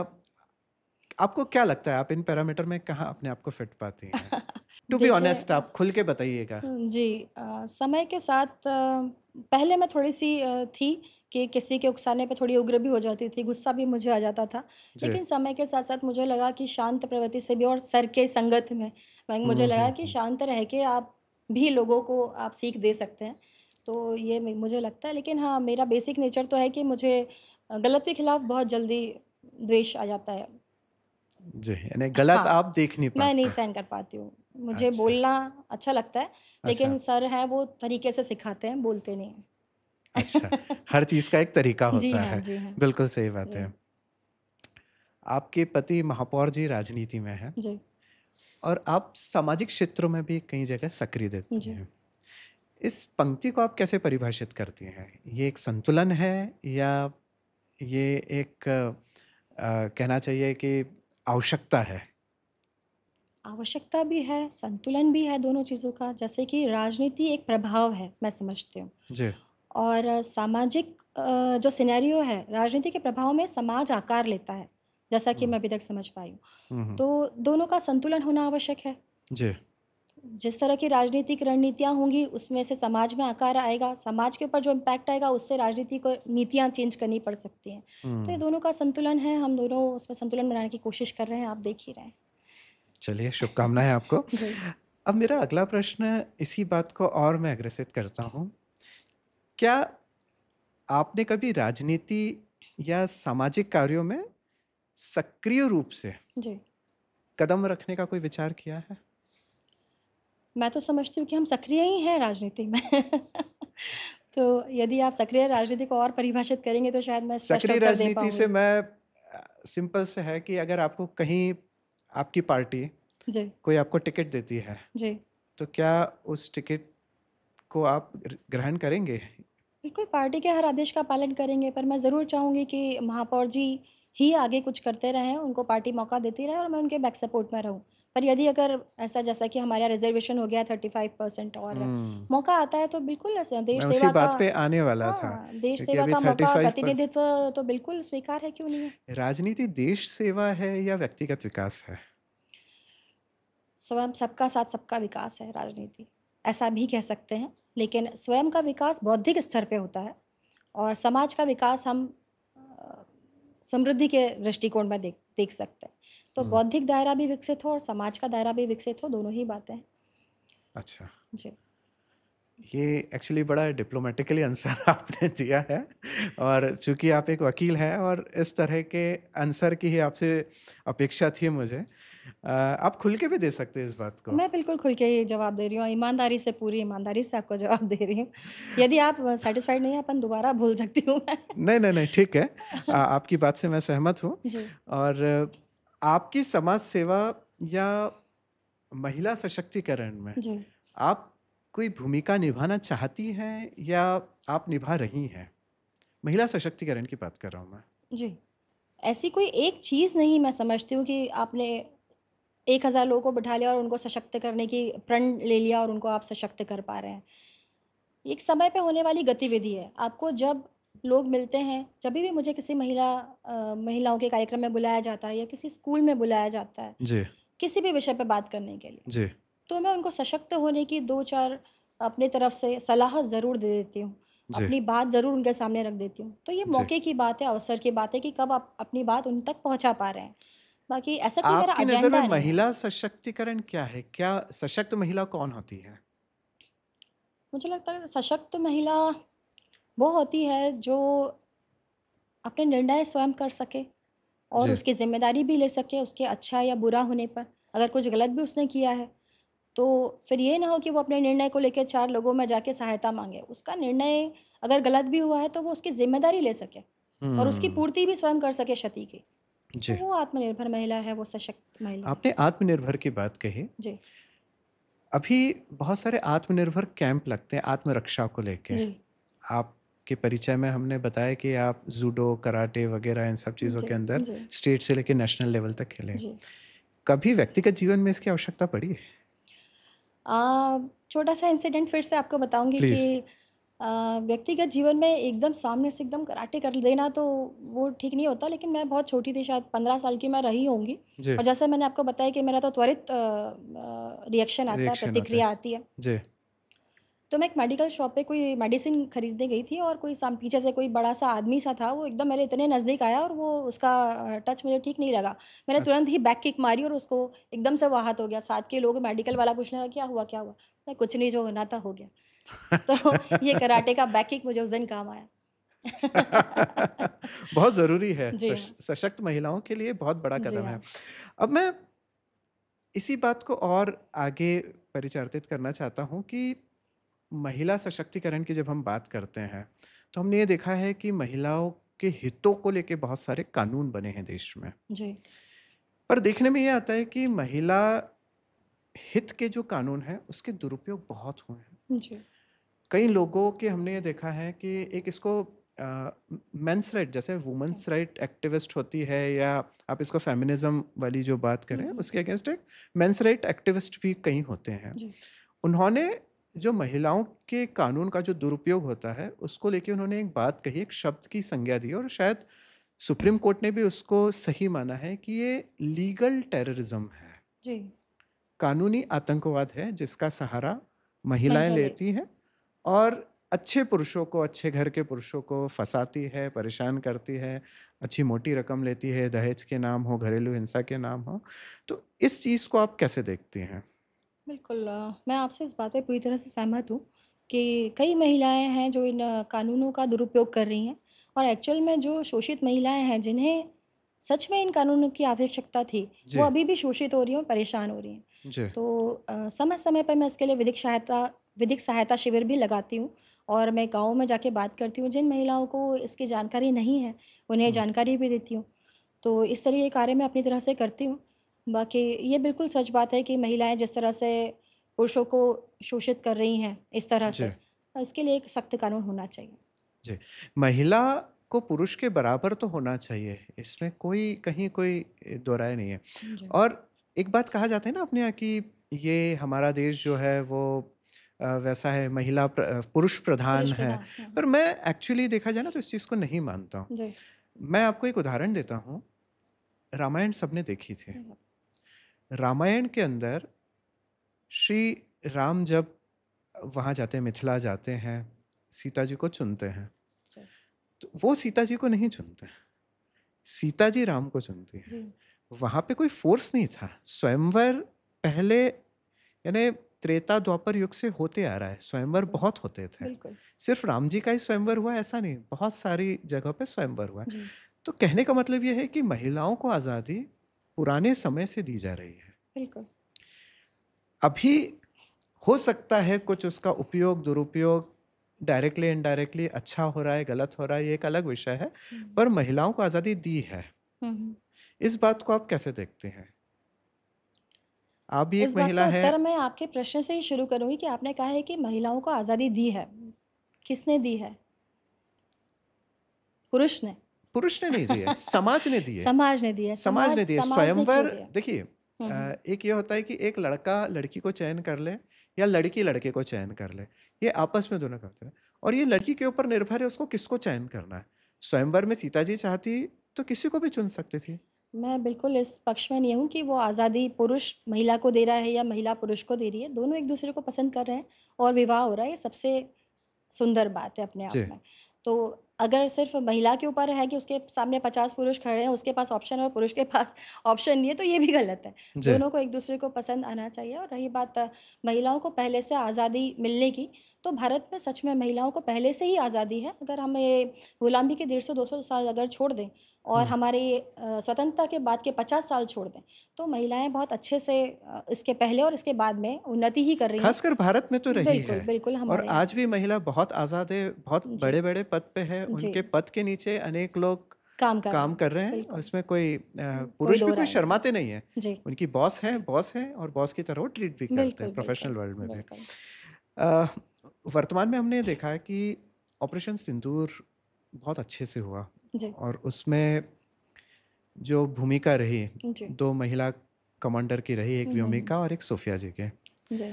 आपको क्या लगता है आप इन पैरामीटर में कहाँ अपने आप को फिट पाती हैं? टू बी देखिए ऑनेस्ट आप खुल के बताइएगा। जी समय के साथ पहले मैं थोड़ी-सी थी कि किसी के उकसाने पे थोड़ी उग्र भी हो जाती थी, गुस्सा भी मुझे आ जाता था। जी। लेकिन समय के साथ-साथ मुझे लगा कि शांत प्रवृत्ति से भी और सर के संगत में मुझे लगा कि हुँ। शांत रह के आप भी लोगों को आप सीख दे सकते हैं। तो ये मुझे लगता है, लेकिन हाँ, मेरा बेसिक नेचर तो है कि मुझे गलत के खिलाफ बहुत जल्दी द्वेष आ जाता है। जी, यानी गलत हाँ, आप देख नहीं मैं नहीं पाते। सहन कर पाती हूँ। मुझे अच्छा, बोलना अच्छा लगता है, अच्छा, लेकिन सर हैं वो तरीके से सिखाते हैं, बोलते नहीं अच्छा। हैं। हर चीज़ का एक तरीका जी होता हाँ, है। जी हाँ। बिल्कुल सही बात जी, है। आपके पति महापौर जी राजनीति में हैं जी, और आप सामाजिक क्षेत्रों में भी कई जगह सक्रिय रहती जी। हैं। इस पंक्ति को आप कैसे परिभाषित करती हैं? ये एक संतुलन है या ये एक कहना चाहिए कि आवश्यकता है? आवश्यकता भी है, संतुलन भी है दोनों चीज़ों का। जैसे कि राजनीति एक प्रभाव है, मैं समझती हूँ। जी। और सामाजिक जो सिनेरियो है, राजनीति के प्रभाव में समाज आकार लेता है, जैसा कि हुँ, मैं अभी तक समझ पाई हूँ। हुँ, हुँ। तो दोनों का संतुलन होना आवश्यक है। जी। जिस तरह की राजनीतिक रणनीतियाँ होंगी, उसमें से समाज में आकार आएगा, समाज के ऊपर जो इम्पैक्ट आएगा, उससे राजनीति को नीतियाँ चेंज करनी पड़ सकती हैं। तो ये हुँ। दोनों का संतुलन है, हम दोनों उसमें संतुलन बनाने की कोशिश कर रहे हैं, आप देख ही रहे हैं। चलिए शुभकामनाएँ आपको। जी, अब मेरा अगला प्रश्न इसी बात को और मैं अग्रसित करता हूँ। क्या आपने कभी राजनीति या सामाजिक कार्यों में सक्रिय रूप से जी। कदम रखने का कोई विचार किया है? मैं तो समझती हूँ कि हम सक्रिय ही हैं राजनीति में। तो यदि आप सक्रिय राजनीति को और परिभाषित करेंगे, तो शायद मैं स्पष्ट सक्रिय उत्तर दे राजनीति से पाऊँगी। मैं सिंपल से है कि अगर आपको कहीं आपकी पार्टी जी, कोई आपको टिकट देती है, जी। तो क्या उस टिकट को आप ग्रहण करेंगे? बिल्कुल, पार्टी के हर आदेश का पालन करेंगे, पर मैं ज़रूर चाहूँगी कि महापौर जी ही आगे कुछ करते रहें, उनको पार्टी मौका देती रहे और मैं उनके बैक सपोर्ट में रहूँ। पर यदि अगर ऐसा जैसा कि हमारे यहाँ रिज़र्वेशन हो गया है 35% और हुँ, मौका आता है, तो बिल्कुल ऐसे देश मैं उसी सेवा का बात पे आने वाला था, हाँ, देश क्योंकि सेवा अभी का मौका, 35% प्रतिनिधित्व तो बिल्कुल स्वीकार है, क्यों नहीं है? राजनीति देश सेवा है या व्यक्तिगत विकास है? स्वयं सबका साथ सबका विकास है राजनीति, ऐसा भी कह सकते हैं। लेकिन स्वयं का विकास बौद्धिक स्तर पे होता है और समाज का विकास हम अ, समृद्धि के दृष्टिकोण में देख देख सकते हैं। तो हुँ, बौद्धिक दायरा भी विकसित हो और समाज का दायरा भी विकसित हो, दोनों ही बातें हैं। अच्छा। जी, ये एक्चुअली बड़ा डिप्लोमैटिकली आंसर आपने दिया है और चूँकि आप एक वकील हैं और इस तरह के आंसर की ही आपसे अपेक्षा थी मुझे। आप खुल के भी दे सकते हैं इस बात को। मैं बिल्कुल खुल के ये जवाब दे रही हूँ, ईमानदारी से, पूरी ईमानदारी से आपको जवाब दे रही हूँ। यदि आप सैटिस्फाइड नहीं हैं, अपन दोबारा बोल सकती हूँ मैं। नहीं, नहीं, नहीं, ठीक है। आपकी बात से मैं सहमत हूँ जी, और आपकी समाज सेवा या महिला सशक्तिकरण में जी। आप कोई भूमिका निभाना चाहती हैं या आप निभा रही हैं? महिला सशक्तिकरण की बात कर रहा हूँ मैं। जी। ऐसी कोई एक चीज़ नहीं मैं समझती हूँ कि आपने 1000 लोगों को बिठा लिया और उनको सशक्त करने की प्रण ले लिया और उनको आप सशक्त कर पा रहे हैं। एक समय पे होने वाली गतिविधि है। आपको जब लोग मिलते हैं, जभी भी मुझे किसी महिलाओं के कार्यक्रम में बुलाया जाता है या किसी स्कूल में बुलाया जाता है, जी, किसी भी विषय पे बात करने के लिए, जी, तो मैं उनको सशक्त होने की 2-4 अपनी तरफ से सलाह ज़रूर दे देती हूँ। जी, अपनी बात ज़रूर उनके सामने रख देती हूँ। तो ये जी। मौके की बात है, अवसर की बात है कि कब आप अपनी बात उन तक पहुँचा पा रहे हैं। बाकी ऐसा कोई मेरा आपकी नज़र में एजेंडा नहीं है। महिला सशक्तिकरण क्या है? क्या सशक्त महिला कौन होती है? मुझे लगता है सशक्त महिला वो होती है जो अपने निर्णय स्वयं कर सके और जी, उसकी ज़िम्मेदारी भी ले सके उसके अच्छा या बुरा होने पर। अगर कुछ गलत भी उसने किया है तो फिर ये ना हो कि वो अपने निर्णय को लेकर 4 लोगों में जाके सहायता मांगे। उसका निर्णय अगर गलत भी हुआ है तो वो उसकी जिम्मेदारी ले सके और उसकी हम्म। पूर्ति भी स्वयं कर सके क्षति की। तो जी। वो आत्मनिर्भर महिला है, वो सशक्त महिला है। आपने आत्मनिर्भर की बात कही। जी अभी बहुत सारे आत्मनिर्भर कैंप लगते हैं आत्मरक्षा को लेके। जी आपके परिचय में हमने बताया कि आप जूडो, कराटे वगैरह इन सब चीज़ों जी के अंदर जी स्टेट से लेके नेशनल लेवल तक खेले। जी। कभी व्यक्तिगत जीवन में इसकी आवश्यकता पड़ी है? छोटा सा इंसिडेंट फिर से आपको बताऊंगी कि प्लीज। व्यक्तिगत जीवन में एकदम सामने से एकदम कराटे कर देना तो वो ठीक नहीं होता, लेकिन मैं बहुत छोटी थी, शायद 15 साल की मैं रही होंगी। जी। और जैसे मैंने आपको बताया कि मेरा तो त्वरित रिएक्शन आता है, रिएक्शन होता है। प्रतिक्रिया आती है। जी। तो मैं एक मेडिकल शॉप पे कोई मेडिसिन खरीदने गई थी और कोई पीछे से कोई बड़ा सा आदमी सा था, वो एकदम मेरे इतने नज़दीक आया और वो उसका टच मुझे ठीक नहीं लगा। मैंने अच्छा। तुरंत ही बैक किक मारी और उसको एकदम से वो आहत हो गया। साथ के लोग, मेडिकल वाला पूछने लगा क्या हुआ क्या हुआ, मैं कुछ नहीं, जो होना था हो गया। तो ये कराटे का बैक किक मुझे उस दिन काम आया। बहुत ज़रूरी है। जी हाँ। सशक्त महिलाओं के लिए बहुत बड़ा जी कदम है। हाँ। अब मैं इसी बात को और आगे परिचर्तित करना चाहता हूँ कि महिला सशक्तिकरण की जब हम बात करते हैं तो हमने ये देखा है कि महिलाओं के हितों को लेके बहुत सारे कानून बने हैं देश में। जी पर देखने में ये आता है कि महिला हित के जो कानून हैं उसके दुरुपयोग बहुत हुए हैं। जी कई लोगों के हमने ये देखा है कि एक इसको मेंस राइट, जैसे वुमेन्स राइट एक्टिविस्ट होती है, या आप इसको फेमिनिज्म वाली जो बात करें उसके अगेंस्ट एक मेंस राइट एक्टिविस्ट भी कई होते हैं। जी उन्होंने जो महिलाओं के कानून का जो दुरुपयोग होता है उसको लेके उन्होंने एक बात कही, एक शब्द की संज्ञा दी, और शायद सुप्रीम कोर्ट ने भी उसको सही माना है कि ये लीगल टेररिज्म है, जी। कानूनी आतंकवाद है जिसका सहारा महिलाएं महिला ले लेती हैं और अच्छे पुरुषों को, अच्छे घर के पुरुषों को फंसाती है, परेशान करती है, अच्छी मोटी रकम लेती है, दहेज के नाम हो, घरेलू हिंसा के नाम हो। तो इस चीज़ को आप कैसे देखती हैं? बिल्कुल, मैं आपसे इस बात पे पूरी तरह से सहमत हूँ कि कई महिलाएं हैं जो इन कानूनों का दुरुपयोग कर रही हैं, और एक्चुअल में जो शोषित महिलाएं हैं जिन्हें सच में इन कानूनों की आवश्यकता थी, वो जी। अभी भी शोषित हो रही हैं और परेशान हो रही हैं। जी। तो समय समय पर मैं इसके लिए विधिक सहायता शिविर भी लगाती हूँ और मैं गाँव में जाके बात करती हूँ। जिन महिलाओं को इसकी जानकारी नहीं है, उन्हें हम्म। जानकारी भी देती हूँ। तो इस तरह ये कार्य मैं अपनी तरह से करती हूँ। बाकी ये बिल्कुल सच बात है कि महिलाएं जिस तरह से पुरुषों को शोषित कर रही हैं इस तरह जी। से, इसके लिए एक सख्त कानून होना चाहिए। जी। महिला को पुरुष के बराबर तो होना चाहिए, इसमें कोई कहीं कोई दो राय नहीं है। जी। और एक बात कहा जाता है ना अपने यहाँ कि ये हमारा देश जो है वो वैसा है, पुरुष प्रधान पुरुष है। प्रधान। पर मैं एक्चुअली देखा जाए ना तो इस चीज़ को नहीं मानता हूँ। जी। मैं आपको एक उदाहरण देता हूँ। रामायण सबने देखी थी। रामायण के अंदर श्री राम जब वहाँ जाते हैं, मिथिला जाते हैं, सीता जी को चुनते हैं, जी। तो वो सीता जी को नहीं चुनते, सीता जी राम को चुनती है। जी। वहाँ पे कोई फोर्स नहीं था। स्वयंवर पहले, यानी त्रेता द्वापर युग से होते आ रहा है, स्वयंवर बिल्कुल। बहुत होते थे। बिल्कुल। सिर्फ राम जी का ही स्वयंवर हुआ ऐसा नहीं, बहुत सारी जगह पे स्वयंवर हुआ है। जी। तो कहने का मतलब यह है कि महिलाओं को आज़ादी पुराने समय से दी जा रही है। बिल्कुल। अभी हो सकता है कुछ उसका उपयोग, दुरुपयोग डायरेक्टली इनडायरेक्टली अच्छा हो रहा है, गलत हो रहा है, ये एक अलग विषय है, पर महिलाओं को आज़ादी दी है। इस बात को आप कैसे देखते हैं? आप भी इस एक बात महिला का है। उत्तर मैं आपके प्रश्न से ही शुरू करूंगी कि आपने कहा है कि महिलाओं को आज़ादी दी है, किसने दी है? पुरुष ने। पुरुष ने नहीं दी है, समाज ने दी है। समाज ने दी है। समाज ने दी है। समाज ने क्यों स्वयंवर दिया? देखिए, एक ये होता है कि एक लड़का लड़की को चयन कर ले या लड़की लड़के को चयन कर ले, ये आपस में दोनों करते हैं, और ये लड़की के ऊपर निर्भर है उसको किसको चयन करना है। स्वयंवर में सीता जी चाहती तो किसी को भी चुन सकती थी। मैं बिल्कुल इस पक्ष में नहीं हूँ कि वो आज़ादी पुरुष महिला को दे रहा है या महिला पुरुष को दे रही है। दोनों एक दूसरे को पसंद कर रहे हैं और विवाह हो रहा है, ये सबसे सुंदर बात है अपने आप जी। में। तो अगर सिर्फ महिला के ऊपर है कि उसके सामने 50 पुरुष खड़े हैं, उसके पास ऑप्शन है और पुरुष के पास ऑप्शन नहीं है, तो ये भी गलत है। जी। दोनों को एक दूसरे को पसंद आना चाहिए। और रही बात महिलाओं को पहले से आज़ादी मिलने की, तो भारत में सच में महिलाओं को पहले से ही आज़ादी है। अगर हम ये गुलामी के 150-200 साल अगर छोड़ दें, और हमारे स्वतंत्रता के बाद के 50 साल छोड़ दें तो महिलाएं बहुत अच्छे से इसके पहले और इसके बाद में उन्नति ही कर रही हैं। खासकर भारत में तो रही बिल्कुल है। बिल्कुल और हमारे यहाँ आज भी महिला बहुत आज़ाद है, बहुत जी बड़े बड़े पद पे है, जी उनके पद के नीचे अनेक लोग काम कर रहे काम हैं कर रहे हैं। और बिल्कुल इसमें कोई कोई पुरुष दो भी कोई राय नहीं शर्माते नहीं है। जी उनकी बॉस है और बॉस की तरह वो ट्रीट भी करते हैं बिल्कुल प्रोफेशनल बिल्कुल वर्ल्ड में भी। बिल्कुल अ, वर्तमान में हमने देखा है कि ऑपरेशन सिंदूर बहुत अच्छे से हुआ जी और उसमें जो भूमिका रही, जी 2 महिला कमांडर की रही, एक हम्म, व्योमिका और एक सोफिया जी के। जी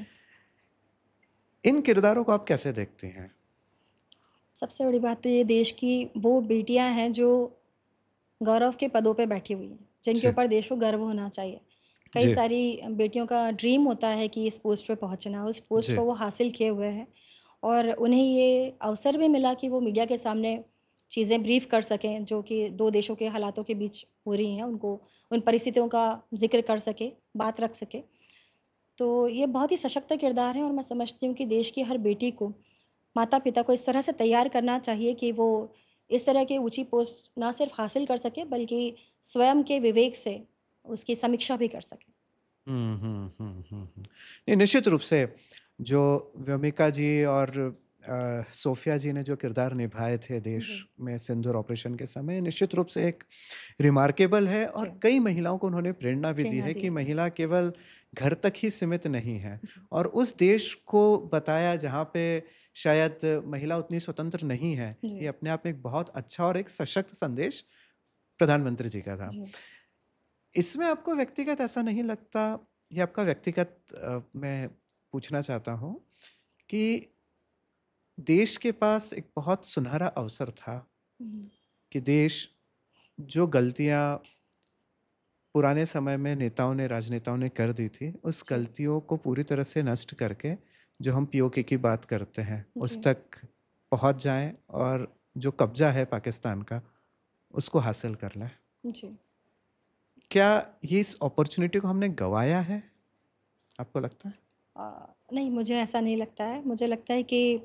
इन किरदारों को आप कैसे देखते हैं? सबसे बड़ी बात तो ये देश की वो बेटियां हैं जो गौरव के पदों पे बैठी हुई हैं, जिनके जी, ऊपर देश को गर्व होना चाहिए। कई जी, सारी बेटियों का ड्रीम होता है कि इस पोस्ट पे पहुंचना, उस पोस्ट जी, को वो हासिल किए हुए हैं और उन्हें ये अवसर भी मिला कि वो मीडिया के सामने चीज़ें ब्रीफ कर सकें जो कि दो देशों के हालातों के बीच हो रही हैं, उनको उन परिस्थितियों का जिक्र कर सके, बात रख सके। तो ये बहुत ही सशक्त किरदार है और मैं समझती हूँ कि देश की हर बेटी को माता पिता को इस तरह से तैयार करना चाहिए कि वो इस तरह की ऊंची पोस्ट ना सिर्फ हासिल कर सके बल्कि स्वयं के विवेक से उसकी समीक्षा भी कर सके। नहीं, निश्चित रूप से जो व्योमिका जी और सोफिया जी ने जो किरदार निभाए थे देश जी में सिंदूर ऑपरेशन के समय, निश्चित रूप से एक रिमार्केबल है जी और कई महिलाओं को उन्होंने प्रेरणा भी दी प्रेरणा है दी कि है महिला केवल घर तक ही सीमित नहीं है। जी और उस देश को बताया जहाँ पे शायद महिला उतनी स्वतंत्र नहीं है। ये जी अपने आप में एक बहुत अच्छा और एक सशक्त संदेश प्रधानमंत्री जी का था। जी इसमें आपको व्यक्तिगत ऐसा नहीं लगता, ये आपका व्यक्तिगत मैं पूछना चाहता हूँ कि देश के पास एक बहुत सुनहरा अवसर था हम्म, कि देश जो गलतियाँ पुराने समय में नेताओं ने, राजनेताओं ने कर दी थी, उस जी गलतियों को पूरी तरह से नष्ट करके जो हम पीओके की बात करते हैं, उस जी तक पहुँच जाएँ और जो कब्जा है पाकिस्तान का, उसको हासिल कर लें। जी क्या ये इस अपॉर्चुनिटी को हमने गँवाया है, आपको लगता है? नहीं मुझे ऐसा नहीं लगता है। मुझे लगता है कि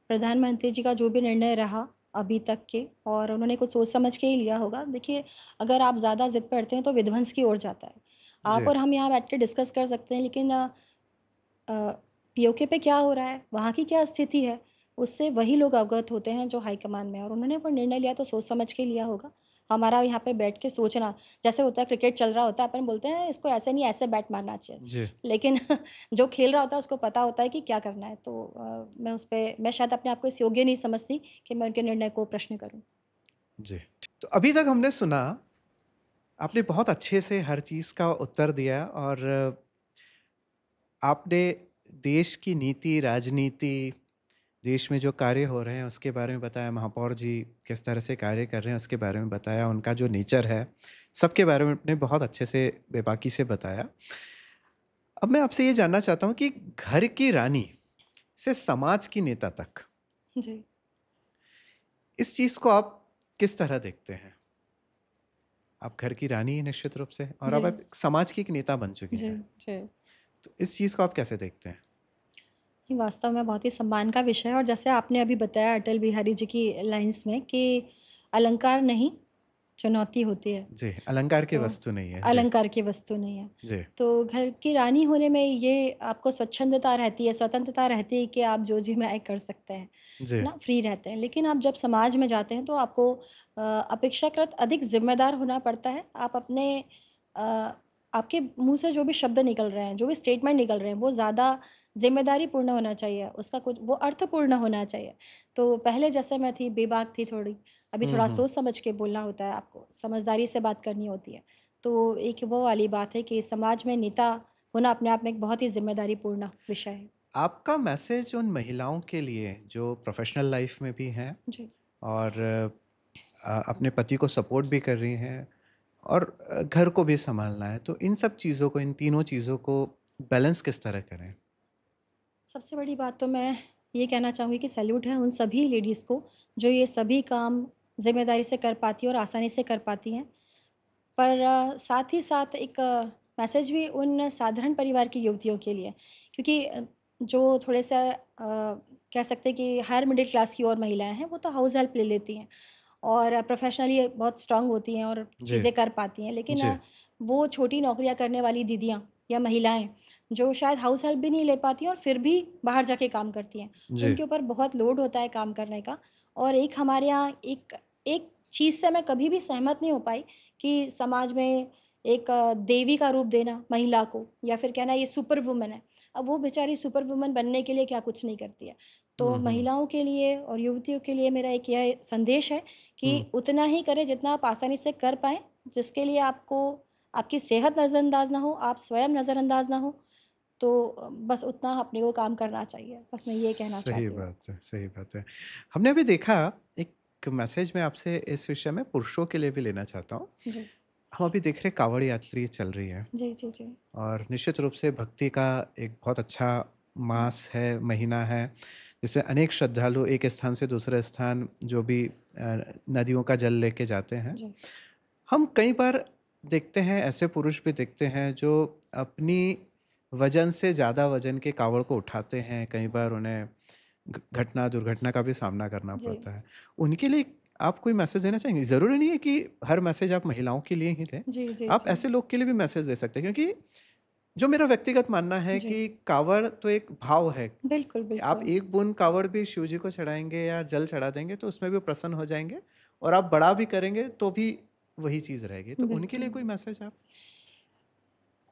प्रधानमंत्री जी का जो भी निर्णय रहा अभी तक के और उन्होंने कुछ सोच समझ के ही लिया होगा। देखिए अगर आप ज़्यादा ज़िद पे अड़ते हैं तो विध्वंस की ओर जाता है। आप जी, और हम यहाँ बैठ के डिस्कस कर सकते हैं लेकिन पीओके पे क्या हो रहा है, वहाँ की क्या स्थिति है, उससे वही लोग अवगत होते हैं जो हाईकमान में हैं और उन्होंने वो निर्णय लिया तो सोच समझ के लिया होगा। हमारा यहाँ पे बैठ के सोचना, जैसे होता है क्रिकेट चल रहा होता है, अपन बोलते हैं इसको ऐसे नहीं ऐसे बैट मारना चाहिए। जी, लेकिन जो खेल रहा होता है उसको पता होता है कि क्या करना है। तो मैं उस पे मैं शायद अपने आप को इस योग्य नहीं समझती कि मैं उनके निर्णय को प्रश्न करूँ। जी। तो अभी तक हमने सुना, आपने बहुत अच्छे से हर चीज़ का उत्तर दिया और आपने देश की नीति, राजनीति, देश में जो कार्य हो रहे हैं उसके बारे में बताया, महापौर जी किस तरह से कार्य कर रहे हैं उसके बारे में बताया, उनका जो नेचर है, सबके बारे में आपने बहुत अच्छे से बेबाकी से बताया। अब मैं आपसे ये जानना चाहता हूँ कि घर की रानी से समाज की नेता तक, जी, इस चीज़ को आप किस तरह देखते हैं? आप घर की रानी हैं निश्चित रूप से और अब जी, आप एक समाज की एक नेता बन चुकी जी, हैं। जी। तो इस चीज़ को आप कैसे देखते हैं? ये वास्तव में बहुत ही सम्मान का विषय है और जैसे आपने अभी बताया अटल बिहारी जी की लाइन्स में कि अलंकार नहीं, चुनौती होती है। जी, अलंकार की तो वस्तु नहीं है। जी, अलंकार की वस्तु नहीं है। जी, तो घर की रानी होने में ये आपको स्वच्छंदता रहती है, स्वतंत्रता रहती है कि आप जो जी में आए कर सकते हैं, जी, है ना? फ्री रहते हैं। लेकिन आप जब समाज में जाते हैं तो आपको अपेक्षाकृत अधिक ज़िम्मेदार होना पड़ता है। आप अपने अ, आपके मुँह से जो भी शब्द निकल रहे हैं, जो भी स्टेटमेंट निकल रहे हैं, वो ज़्यादा ज़िम्मेदारीपूर्ण होना चाहिए। उसका कुछ वो अर्थपूर्ण होना चाहिए। तो पहले जैसे मैं थी, बेबाक थी थोड़ी, अभी हुँ, थोड़ा हुँ। सोच समझ के बोलना होता है आपको, समझदारी से बात करनी होती है। तो एक वो वाली बात है कि समाज में नेता होना अपने आप में एक बहुत ही ज़िम्मेदारीपूर्ण विषय है। आपका मैसेज उन महिलाओं के लिए जो प्रोफ़ेशनल लाइफ़ में भी हैं जी। और अपने पति को सपोर्ट भी कर रही हैं और घर को भी सँभालना है, तो इन सब चीज़ों को, इन तीनों चीज़ों को बैलेंस किस तरह करें? सबसे बड़ी बात तो मैं ये कहना चाहूँगी कि सैल्यूट है उन सभी लेडीज़ को जो ये सभी काम ज़िम्मेदारी से कर पाती हैं और आसानी से कर पाती हैं। पर साथ ही साथ एक मैसेज भी उन साधारण परिवार की युवतियों के लिए क्योंकि जो थोड़े से कह सकते हैं कि हायर मिडिल क्लास की और महिलाएं हैं वो तो हाउस हेल्प ले लेती हैं और प्रोफेशनली बहुत स्ट्रांग होती हैं और जी, चीज़ें कर पाती हैं, लेकिन जी, वो छोटी नौकरियां करने वाली दीदियां या महिलाएं जो शायद हाउस हेल्प भी नहीं ले पाती हैं और फिर भी बाहर जाके काम करती हैं, जी। उनके ऊपर बहुत लोड होता है काम करने का। और एक हमारे यहाँ एक एक चीज़ से मैं कभी भी सहमत नहीं हो पाई कि समाज में एक देवी का रूप देना महिला को या फिर कहना ये सुपर वुमन है। अब वो बेचारी सुपर वुमन बनने के लिए क्या कुछ नहीं करती है। तो हुँ, हुँ, महिलाओं के लिए और युवतियों के लिए मेरा एक यह संदेश है कि हुँ। उतना ही करें जितना आप आसानी से कर पाएँ, जिसके लिए आपको आपकी सेहत नज़रअंदाज ना हो, आप स्वयं नज़रअंदाज ना हो। तो बस उतना अपने को काम करना चाहिए। बस मैं ये कहना सही चाहती हूँ। बात है, सही बात है। हमने अभी देखा एक मैसेज मैं आपसे इस विषय में पुरुषों के लिए भी लेना चाहता हूँ। जी। हम अभी देख रहे हैं कावड़ यात्री चल रही है जी, जी, जी। और निश्चित रूप से भक्ति का एक बहुत अच्छा मास है, महीना है, जिसमें अनेक श्रद्धालु एक स्थान से दूसरे स्थान जो भी नदियों का जल लेके जाते हैं। जी। हम कई बार देखते हैं ऐसे पुरुष भी देखते हैं जो अपनी वजन से ज़्यादा वजन के कावड़ को उठाते हैं, कई बार उन्हें घटना दुर्घटना का भी सामना करना जी। पड़ता है। उनके लिए आप कोई मैसेज देना चाहेंगे? ज़रूरी नहीं है कि हर मैसेज आप महिलाओं के लिए ही दें। जी, जी, आप जी। ऐसे लोग के लिए भी मैसेज दे सकते हैं क्योंकि जो मेरा व्यक्तिगत मानना है जी। कि कावड़ तो एक भाव है। बिल्कुल, आप बिल्कुल। एक बूंद कावड़ भी शिव जी को चढ़ाएँगे या जल चढ़ा देंगे तो उसमें भी प्रसन्न हो जाएँगे और आप बड़ा भी करेंगे तो भी वही चीज़ रहेगी। तो उनके लिए बिल्कुल। कोई मैसेज आप?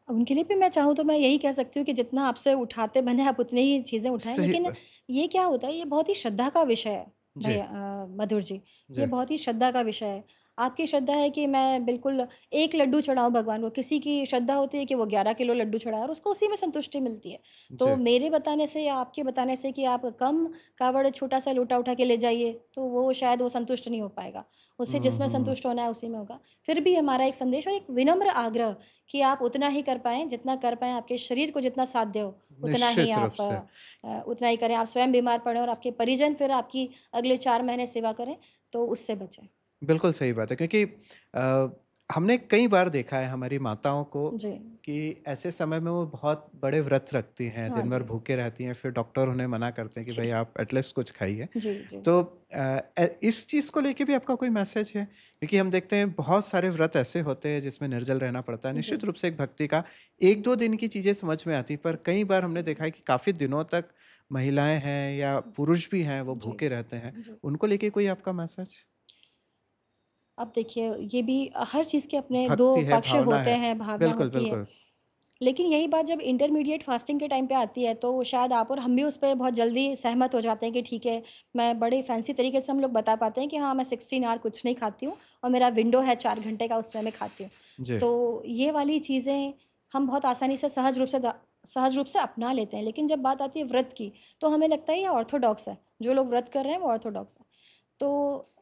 उनके लिए भी मैं चाहूँ तो मैं यही कह सकती हूँ कि जितना आपसे उठाते बने आप उतनी ही चीज़ें उठाएँ। सही लेकिन ये क्या होता है, ये बहुत ही श्रद्धा का विषय है जी, भैया मधुर जी। ये जी। बहुत ही श्रद्धा का विषय है। आपकी श्रद्धा है कि मैं बिल्कुल 1 लड्डू चढ़ाऊँ भगवान को, किसी की श्रद्धा होती है कि वो 11 किलो लड्डू चढ़ाए और उसको उसी में संतुष्टि मिलती है। तो जी। मेरे बताने से या आपके बताने से कि आप कम कावड़ छोटा-सा लोटा उठा के ले जाइए, तो वो शायद वो संतुष्ट नहीं हो पाएगा। उसे हुँ, जिसमें हुँ। संतुष्ट होना है उसी में होगा। फिर भी हमारा एक संदेश और एक विनम्र आग्रह कि आप उतना ही कर पाएँ, जितना कर पाएँ, आपके शरीर को जितना साध्य हो, उतना ही निश्चित रूप आप से। उतना ही करें। आप स्वयं बीमार पड़ें और आपके परिजन फिर आपकी अगले 4 महीने सेवा करें, तो उससे बचें। बिल्कुल सही बात है क्योंकि हमने कई बार देखा है हमारी माताओं को जी। कि ऐसे समय में वो बहुत बड़े व्रत रखती हैं, हाँ दिन भर जी। भूखे रहती हैं, फिर डॉक्टर उन्हें मना करते हैं कि भाई जी। आप एटलीस्ट कुछ खाइए। जी, जी। तो इस चीज़ को लेके भी आपका कोई मैसेज है? क्योंकि हम देखते हैं बहुत सारे व्रत ऐसे होते हैं जिसमें निर्जल रहना पड़ता है। जी। निश्चित रूप से एक भक्ति का 1-2 दिन की चीज़ें समझ में आती, पर कई बार हमने देखा है कि काफ़ी दिनों तक महिलाएँ हैं या पुरुष भी हैं, वो जी। भूखे रहते हैं। जी। उनको लेके कोई आपका मैसेज? अब देखिए, ये भी हर चीज़ के अपने 2 भक्ति है, पक्ष भावना होते है। हैं, भावना बिल्कुल, होती है। बिल्कुल। लेकिन यही बात जब इंटरमीडिएट फास्टिंग के टाइम पे आती है, तो शायद आप और हम भी उस पे बहुत जल्दी सहमत हो जाते हैं कि ठीक है, मैं बड़े फैंसी तरीके से हम लोग बता पाते हैं कि हाँ, मैं 16 आवर कुछ नहीं खाती हूँ और मेरा विंडो है 4 घंटे का, उसमें मैं खाती हूँ। जी, तो ये वाली चीज़ें हम बहुत आसानी से सहज रूप से अपना लेते हैं। लेकिन जब बात आती है व्रत की, तो हमें लगता है ये ऑर्थोडॉक्स है। जो लोग व्रत कर रहे हैं, वो ऑर्थोडॉक्स हैं। तो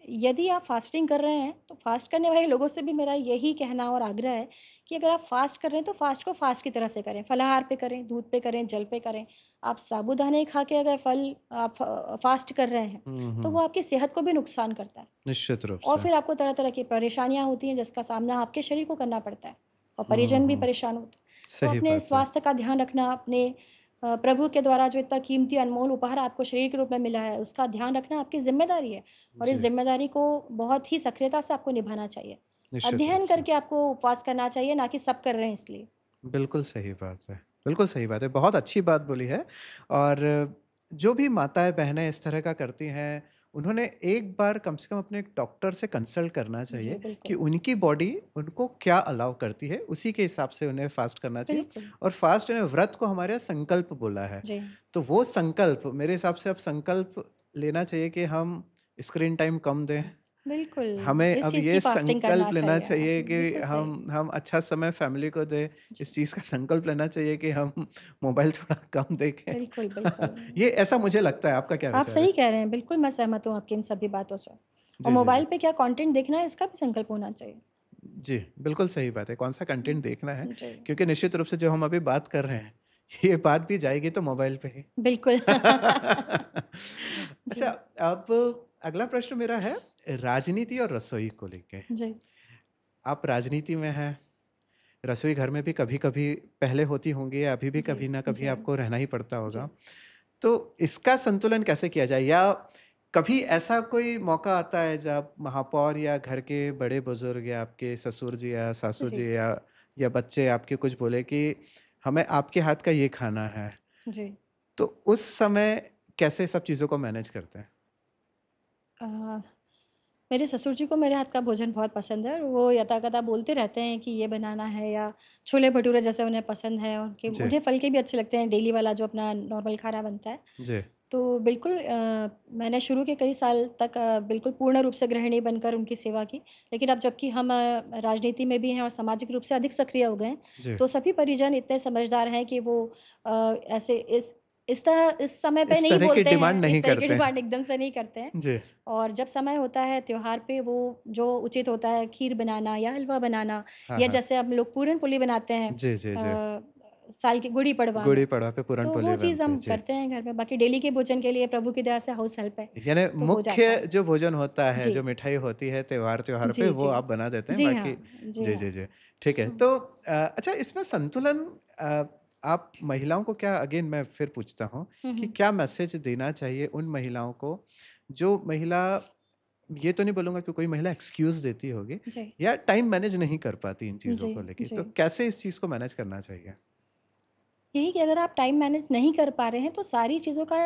यदि आप फास्टिंग कर रहे हैं, तो फास्ट करने वाले लोगों से भी मेरा यही कहना और आग्रह है कि अगर आप फास्ट कर रहे हैं, तो फास्ट को फास्ट की तरह से करें। फलाहार पे करें, दूध पे करें, जल पे करें। आप साबूदाने खा के अगर आप फास्ट कर रहे हैं, हुँ, तो हुँ। वो आपकी सेहत को भी नुकसान करता है निश्चित रूप और से। फिर आपको तरह-तरह की परेशानियाँ होती हैं, जिसका सामना आपके शरीर को करना पड़ता है और हुँ, परिजन भी हुँ। परेशान होते हैं। तो सही अपने बात है। स्वास्थ्य का ध्यान रखना, अपने प्रभु के द्वारा जो इतना कीमती अनमोल उपहार आपको शरीर के रूप में मिला है, उसका ध्यान रखना आपकी ज़िम्मेदारी है और इस जी, ज़िम्मेदारी को बहुत ही सक्रियता से आपको निभाना चाहिए। निश्चित रूप अध्ययन से। करके आपको उपवास करना चाहिए, ना कि सब कर रहे हैं इसलिए। बिल्कुल सही बात है। बिल्कुल सही बात है। बहुत अच्छी बात बोली है और जो भी माताएँ-बहनें इस तरह का करती हैं, उन्होंने एक बार कम से कम अपने डॉक्टर से कंसल्ट करना जी, चाहिए कि बिल्कुल। उनकी बॉडी उनको क्या अलाउ करती है, उसी के हिसाब से उन्हें फ़ास्ट करना चाहिए बिल्कुल। और फ़ास्ट ने व्रत को हमारे यहाँ संकल्प बोला है। जी, तो वो संकल्प मेरे हिसाब से अब संकल्प लेना चाहिए कि हम स्क्रीन टाइम कम दें। बिल्कुल। हमें इस अब चीज़ ये की फास्टिंग संकल्प करना लेना चाहिए। चाहिए कि बिल्कुल सही। हम अच्छा समय फैमिली को दें। जी, इस चीज़ का संकल्प लेना चाहिए कि हम मोबाइल थोड़ा कम देखें। बिल्कुल, बिल्कुल। ये ऐसा मुझे लगता है, आपका क्या आप विचार है? सही कह रहे हैं, बिल्कुल मैं सहमत हूँ आपकी इन सभी बातों से और जी, जी, जी। मोबाइल पे क्या कंटेंट देखना है, इसका भी संकल्प होना चाहिए। जी, बिल्कुल सही बात है। कौन-सा कंटेंट देखना है, जी, क्योंकि निश्चित रूप से जो हम अभी बात कर रहे हैं, ये बात भी जाएगी तो मोबाइल पे ही। बिल्कुल। अच्छा, जी, अब अगला प्रश्न मेरा है राजनीति और रसोई को लेके। जी, आप राजनीति में हैं, रसोई घर में भी कभी-कभी पहले होती होंगी या अभी भी जी, कभी ना कभी जी, आपको रहना ही पड़ता जी। होगा। तो इसका संतुलन कैसे किया जाए? या कभी ऐसा कोई मौका आता है जब महापौर या घर के बड़े बुजुर्ग या आपके ससुर जी या सासू जी, जी या बच्चे आपके कुछ बोले कि हमें आपके हाथ का ये खाना है, जी। तो उस समय कैसे सब चीज़ों को मैनेज करते हैं? अ, मेरे ससुर जी को मेरे हाथ का भोजन बहुत पसंद है और वो यथाकथा बोलते रहते हैं कि ये बनाना है या छोले-भटूरे जैसे उन्हें पसंद है, उनके जी, उन्हें फल के भी अच्छे लगते हैं, डेली वाला जो अपना नॉर्मल खाना बनता है। जी, तो बिल्कुल मैंने शुरू के कई साल तक बिल्कुल पूर्ण रूप से गृहिणी बनकर उनकी सेवा की। लेकिन अब जबकि हम राजनीति में भी हैं और सामाजिक रूप से अधिक सक्रिय हो गए हैं, जी। तो सभी परिजन इतने समझदार हैं कि वो ऐसे इस तरह इस समय पे इस नहीं तरह की बोलते डिमांड हैं, नहीं इस तरह की करते हैं। डिमांड एकदम से नहीं करते हैं। जी, और जब समय होता है त्योहार पे वो जो उचित होता है खीर बनाना या हलवा बनाना हाँ, या हाँ। जैसे हम लोग पूरन-पोली बनाते हैं जी, जी, जी। साल की गुड़ी पड़वा में। गुड़ी पड़वा पे तो वो पूरन-पोली चीज़ बनती है। हम जी। करते हैं घर में, बाकी डेली के भोजन के लिए प्रभु की दया से हाउस हेल्प है, यानी तो हो मुख्य जाता है। जो भोजन होता है, जी, जो मिठाई होती है त्योहार-त्योहार पे जी, वो जी। आप बना देते हैं, जी हाँ, बाकी जी जी, हाँ। जी, जी। ठीक है। हुँ, तो अच्छा इसमें संतुलन आप महिलाओं को क्या अगेन मैं फिर पूछता हूँ हुँ, कि हुँ। क्या मैसेज देना चाहिए उन महिलाओं को जो महिला ये तो नहीं बोलूँगा कि कोई महिला एक्सक्यूज़ देती होगी जी, या टाइम मैनेज नहीं कर पाती इन चीज़ों जी, को लेके, जी। तो कैसे इस चीज़ को मैनेज करना चाहिए? यही कि अगर आप टाइम मैनेज नहीं कर पा रहे हैं, तो सारी चीज़ों का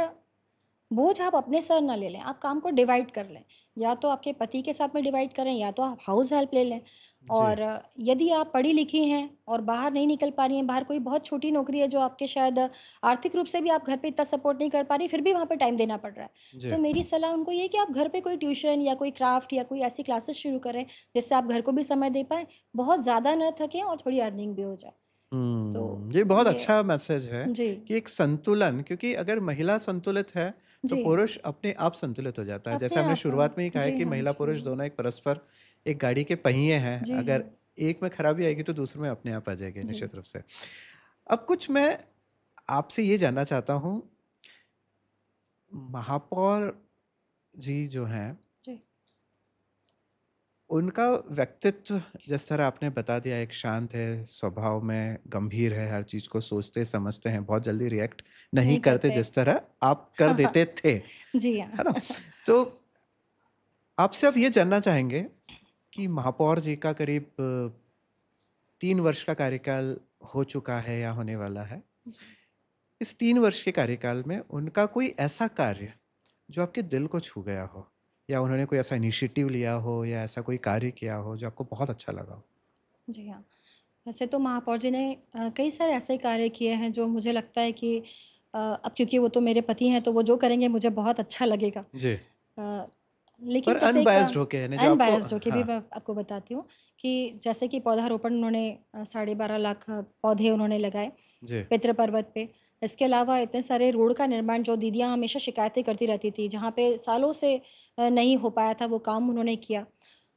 बोझ आप अपने सर ना ले लें, आप काम को डिवाइड कर लें। या तो आपके पति के साथ में डिवाइड करें या तो आप हाउस हेल्प ले लें। जी। और यदि आप पढ़ी-लिखी हैं और बाहर नहीं निकल पा रही हैं, बाहर कोई बहुत छोटी नौकरी है जो आपके शायद आर्थिक रूप से भी आप घर पे इतना सपोर्ट नहीं कर पा रही, फिर भी वहाँ पे टाइम देना पड़ रहा है। जी। तो मेरी सलाह उनको ये है कि आप घर पे कोई ट्यूशन या कोई क्राफ्ट या कोई ऐसी क्लासेस शुरू करें, जिससे आप घर को भी समय दे पाएँ, बहुत ज़्यादा ना थकें और थोड़ी अर्निंग भी हो जाए। तो ये बहुत ये अच्छा मैसेज है जी, कि एक संतुलन क्योंकि अगर महिला संतुलित है, तो जी। पुरुष अपने आप संतुलित हो जाता है। जैसे अपने हमने आप शुरुआत में ही कहा है जी कि हाँ, जी महिला-पुरुष हाँ। दोनों एक परस्पर एक गाड़ी के पहिए हैं, जी हाँ। अगर एक में खराबी आएगी तो दूसरे में अपने आप आ जाएगी जी। निश्चित रूप से। अब कुछ मैं आपसे ये जानना चाहता हूँ, महापौर जी जो हैं जी। उनका व्यक्तित्व जिस तरह आपने बता दिया एक शांत है, स्वभाव में गंभीर है, हर चीज़ को सोचते समझते हैं, बहुत जल्दी रिएक्ट नहीं नहीं करते करते। जिस तरह आप कर हाँ, हाँ। देते थे, जी है ना? हाँ। तो आपसे अब ये जानना चाहेंगे कि महापौर जी का करीब 3 वर्ष का कार्यकाल हो चुका है या होने वाला है। जी। इस 3 वर्ष के कार्यकाल में उनका कोई ऐसा कार्य जो आपके दिल को छू गया हो या उन्होंने कोई ऐसा इनिशिएटिव लिया हो या ऐसा कोई कार्य किया हो जो आपको बहुत अच्छा लगा हो? जी हाँ। वैसे तो महापौर जी ने कई सारे ऐसे कार्य किए हैं जो मुझे लगता है कि अब क्योंकि वो तो मेरे पति हैं तो वो जो करेंगे मुझे बहुत अच्छा लगेगा। जी। अ, पर लेकिन जैसे एक अनबायस्ड होके यानी जो आपको अनबायस्ड होके भी हाँ, मैं आपको बताती हूँ कि जैसे कि पौधारोपण उन्होंने 12.5 लाख पौधे उन्होंने लगाए जी, पितृ पर्वत पे। इसके अलावा इतने सारे रोड का निर्माण जो दीदियाँ हमेशा शिकायतें करती रहती थी, जहाँ पे सालों से नहीं हो पाया था वो काम उन्होंने किया।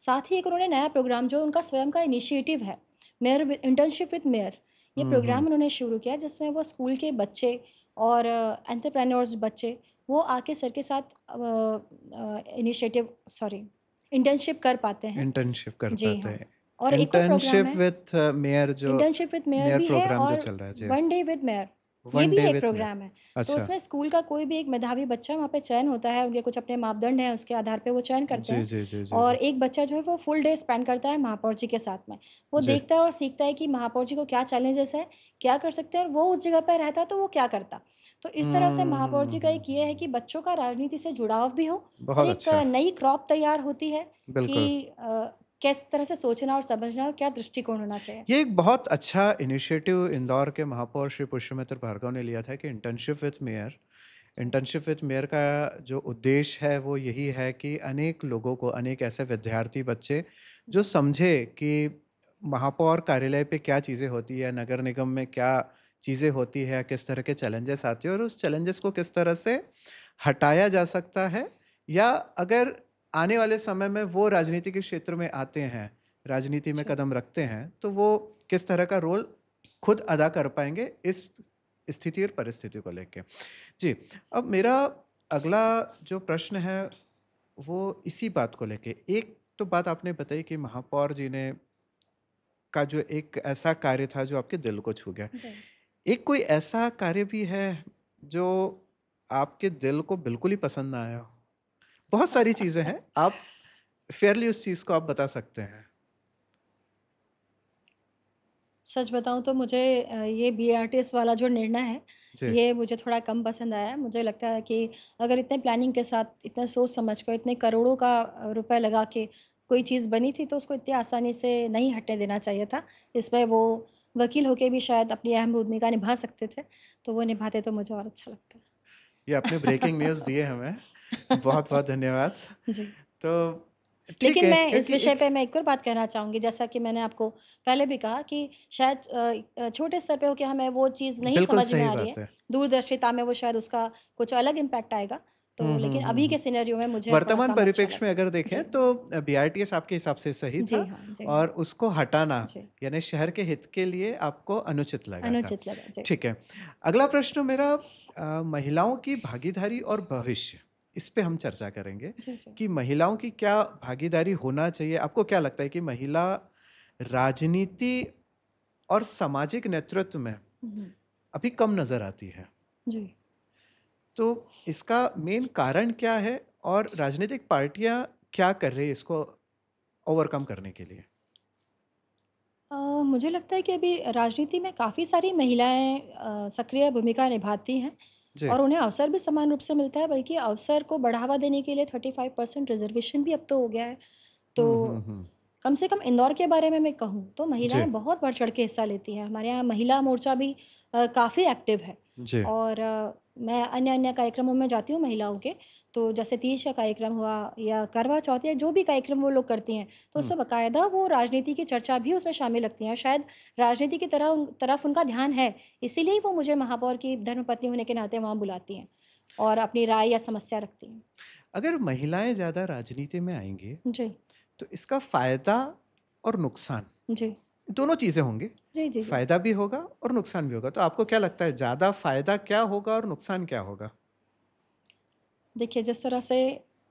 साथ ही एक उन्होंने नया प्रोग्राम जो उनका स्वयं का इनिशिएटिव है, मेयर वि इंटर्नशिप विद मेयर, ये हुँ। प्रोग्राम उन्होंने शुरू किया जिसमें वो स्कूल के बच्चे और एंटरप्रेन्योर्स बच्चे वो आके सर के साथ इनिशिएटिव सॉरी इंटर्नशिप कर पाते हैं। इंटर्नशिप कर जी पाते हाँ, हैं। और एक और प्रोग्राम इंटर्नशिप है विथ मेयर जो इंटर्नशिप विद मेयर मेयर भी है प्रोग्राम जो और चल रहा है, जी। वन डे विद मेयर, ये वन भी डे एक विथ मेयर प्रोग्राम है। तो अच्छा। उसमें स्कूल का कोई भी एक मेधावी बच्चा वहाँ पे चयन होता है, उनके कुछ अपने मापदंड हैं, उसके आधार पे वो चयन करते जी, हैं। जी, जी, जी, और जी। एक बच्चा जो है वो फुल डे स्पेंड करता है महापौर जी के साथ में। वो जी। देखता है और सीखता है कि महापौर जी को क्या चैलेंजेस है, क्या कर सकते हैं और वो उस जगह पे रहता तो वो क्या करता। तो इस तरह से महापौर जी का एक ये है कि बच्चों का राजनीति से जुड़ाव भी हो और बहुत एक अच्छा, नई क्रॉप तैयार होती है बिल्कुल। कि किस तरह से सोचना और समझना और क्या दृष्टिकोण होना चाहिए। ये एक बहुत अच्छा इनिशिएटिव इंदौर के महापौर श्री पुष्यमित्र भार्गव ने लिया था कि internship with mayor. Internship with mayor का जो उद्देश्य है वो यही है कि अनेक लोगों को, अनेक ऐसे विद्यार्थी बच्चे जो जी, समझे कि महापौर कार्यालय पे क्या चीज़ें होती है, नगर निगम में क्या चीज़ें होती है, किस तरह के चैलेंजेस आते हैं और उस चैलेंजेस को किस तरह से हटाया जा सकता है या अगर आने वाले समय में वो राजनीति के क्षेत्र में आते हैं, राजनीति में जी। कदम रखते हैं, तो वो किस तरह का रोल खुद अदा कर पाएँगे इस स्थिति और परिस्थिति को लेके। जी, अब मेरा अगला जो प्रश्न है, वो इसी बात को लेके। एक तो बात आपने बताई कि महापौर जी ने का जो एक ऐसा कार्य था जो आपके दिल को छू गया। जी। एक कोई ऐसा कार्य भी है जो आपके दिल को बिल्कुल ही पसंद ना आया हो? बहुत सारी चीजें हैं, आप फेयरली उस चीज को आप बता सकते हैं। सच बताऊं तो मुझे ये बीआरटीएस वाला जो निर्णय है जी। ये मुझे थोड़ा कम पसंद आया। मुझे लगता है कि अगर इतने प्लानिंग के साथ, इतना सोच समझ कर, इतने करोड़ों का रुपए लगा के कोई चीज़ बनी थी तो उसको इतनी आसानी से नहीं हटने देना चाहिए था। इसमें वो वकील होके भी शायद अपनी अहम भूमिका निभा सकते थे, तो वो निभाते तो मुझे और अच्छा लगता। ये आपने ब्रेकिंग न्यूज़ दिए हमें, बहुत बहुत धन्यवाद। जी। तो ठीक लेकिन है, मैं इस क्योंकि विषय एक पे मैं एक और बात कहना चाहूँगी, जैसा कि मैंने आपको पहले भी कहा कि शायद छोटे स्तर पे होके हमें वो चीज़ नहीं बिल्कुल समझ में सही आ रही है। बात है। दूरदर्शिता में वो शायद उसका कुछ अलग इम्पैक्ट आएगा। तो लेकिन अभी के सिनेरियो में मुझे थोड़ा वर्तमान कम अच्छा परिप्रेक्ष्य में लगा। अगर देखें जी। तो बीआरटीएस आपके हिसाब से सही जी था, हाँ, जी और हाँ। उसको हटाना जी, यानी शहर के हित के लिए आपको अनुचित लगा था। अनुचित लगा। जी। ठीक है, अगला प्रश्न मेरा महिलाओं की भागीदारी और भविष्य, इस पे हम चर्चा करेंगे जी, जी। कि महिलाओं की क्या भागीदारी होना चाहिए। आपको क्या लगता है कि महिला राजनीति और सामाजिक नेतृत्व में हुँ, अभी कम नजर आती है, जी। तो इसका मेन कारण क्या है और राजनीतिक पार्टियां क्या कर रही है इसको ओवरकम करने के लिए? मुझे लगता है कि अभी राजनीति में काफ़ी सारी महिलाएँ सक्रिय भूमिका निभाती हैं जी। और उन्हें अवसर भी समान रूप से मिलता है, बल्कि अवसर को बढ़ावा देने के लिए 35% रिज़र्वेशन भी अब तो हो गया है। तो हम्म। कम से कम इंदौर के बारे में मैं कहूँ तो जी। महिलाएं बहुत बढ़ चढ़ के हिस्सा लेती हैं। हमारे यहाँ महिला मोर्चा भी काफ़ी एक्टिव है। जी। और मैं अन्य अन्य कार्यक्रमों में जाती हूँ महिलाओं के, तो जैसे तीज का कार्यक्रम हुआ या करवा चौथ या जो भी कार्यक्रम वो लोग करती हैं, तो उसमें बाकायदा वो राजनीति की चर्चा भी उसमें शामिल रखती हैं। शायद राजनीति की तरफ उनका ध्यान है, इसीलिए वो मुझे महापौर की धर्मपत्नी होने के नाते वहाँ बुलाती हैं और अपनी राय या समस्या रखती हैं। अगर महिलाएं ज्यादा राजनीति में आएंगी जी, तो इसका फायदा और नुकसान जी। दोनों चीजें होंगी। जी, जी, जी। फायदा भी होगा और नुकसान भी होगा, तो आपको क्या लगता है ज्यादा फायदा क्या होगा और नुकसान क्या होगा? देखिए, जिस तरह से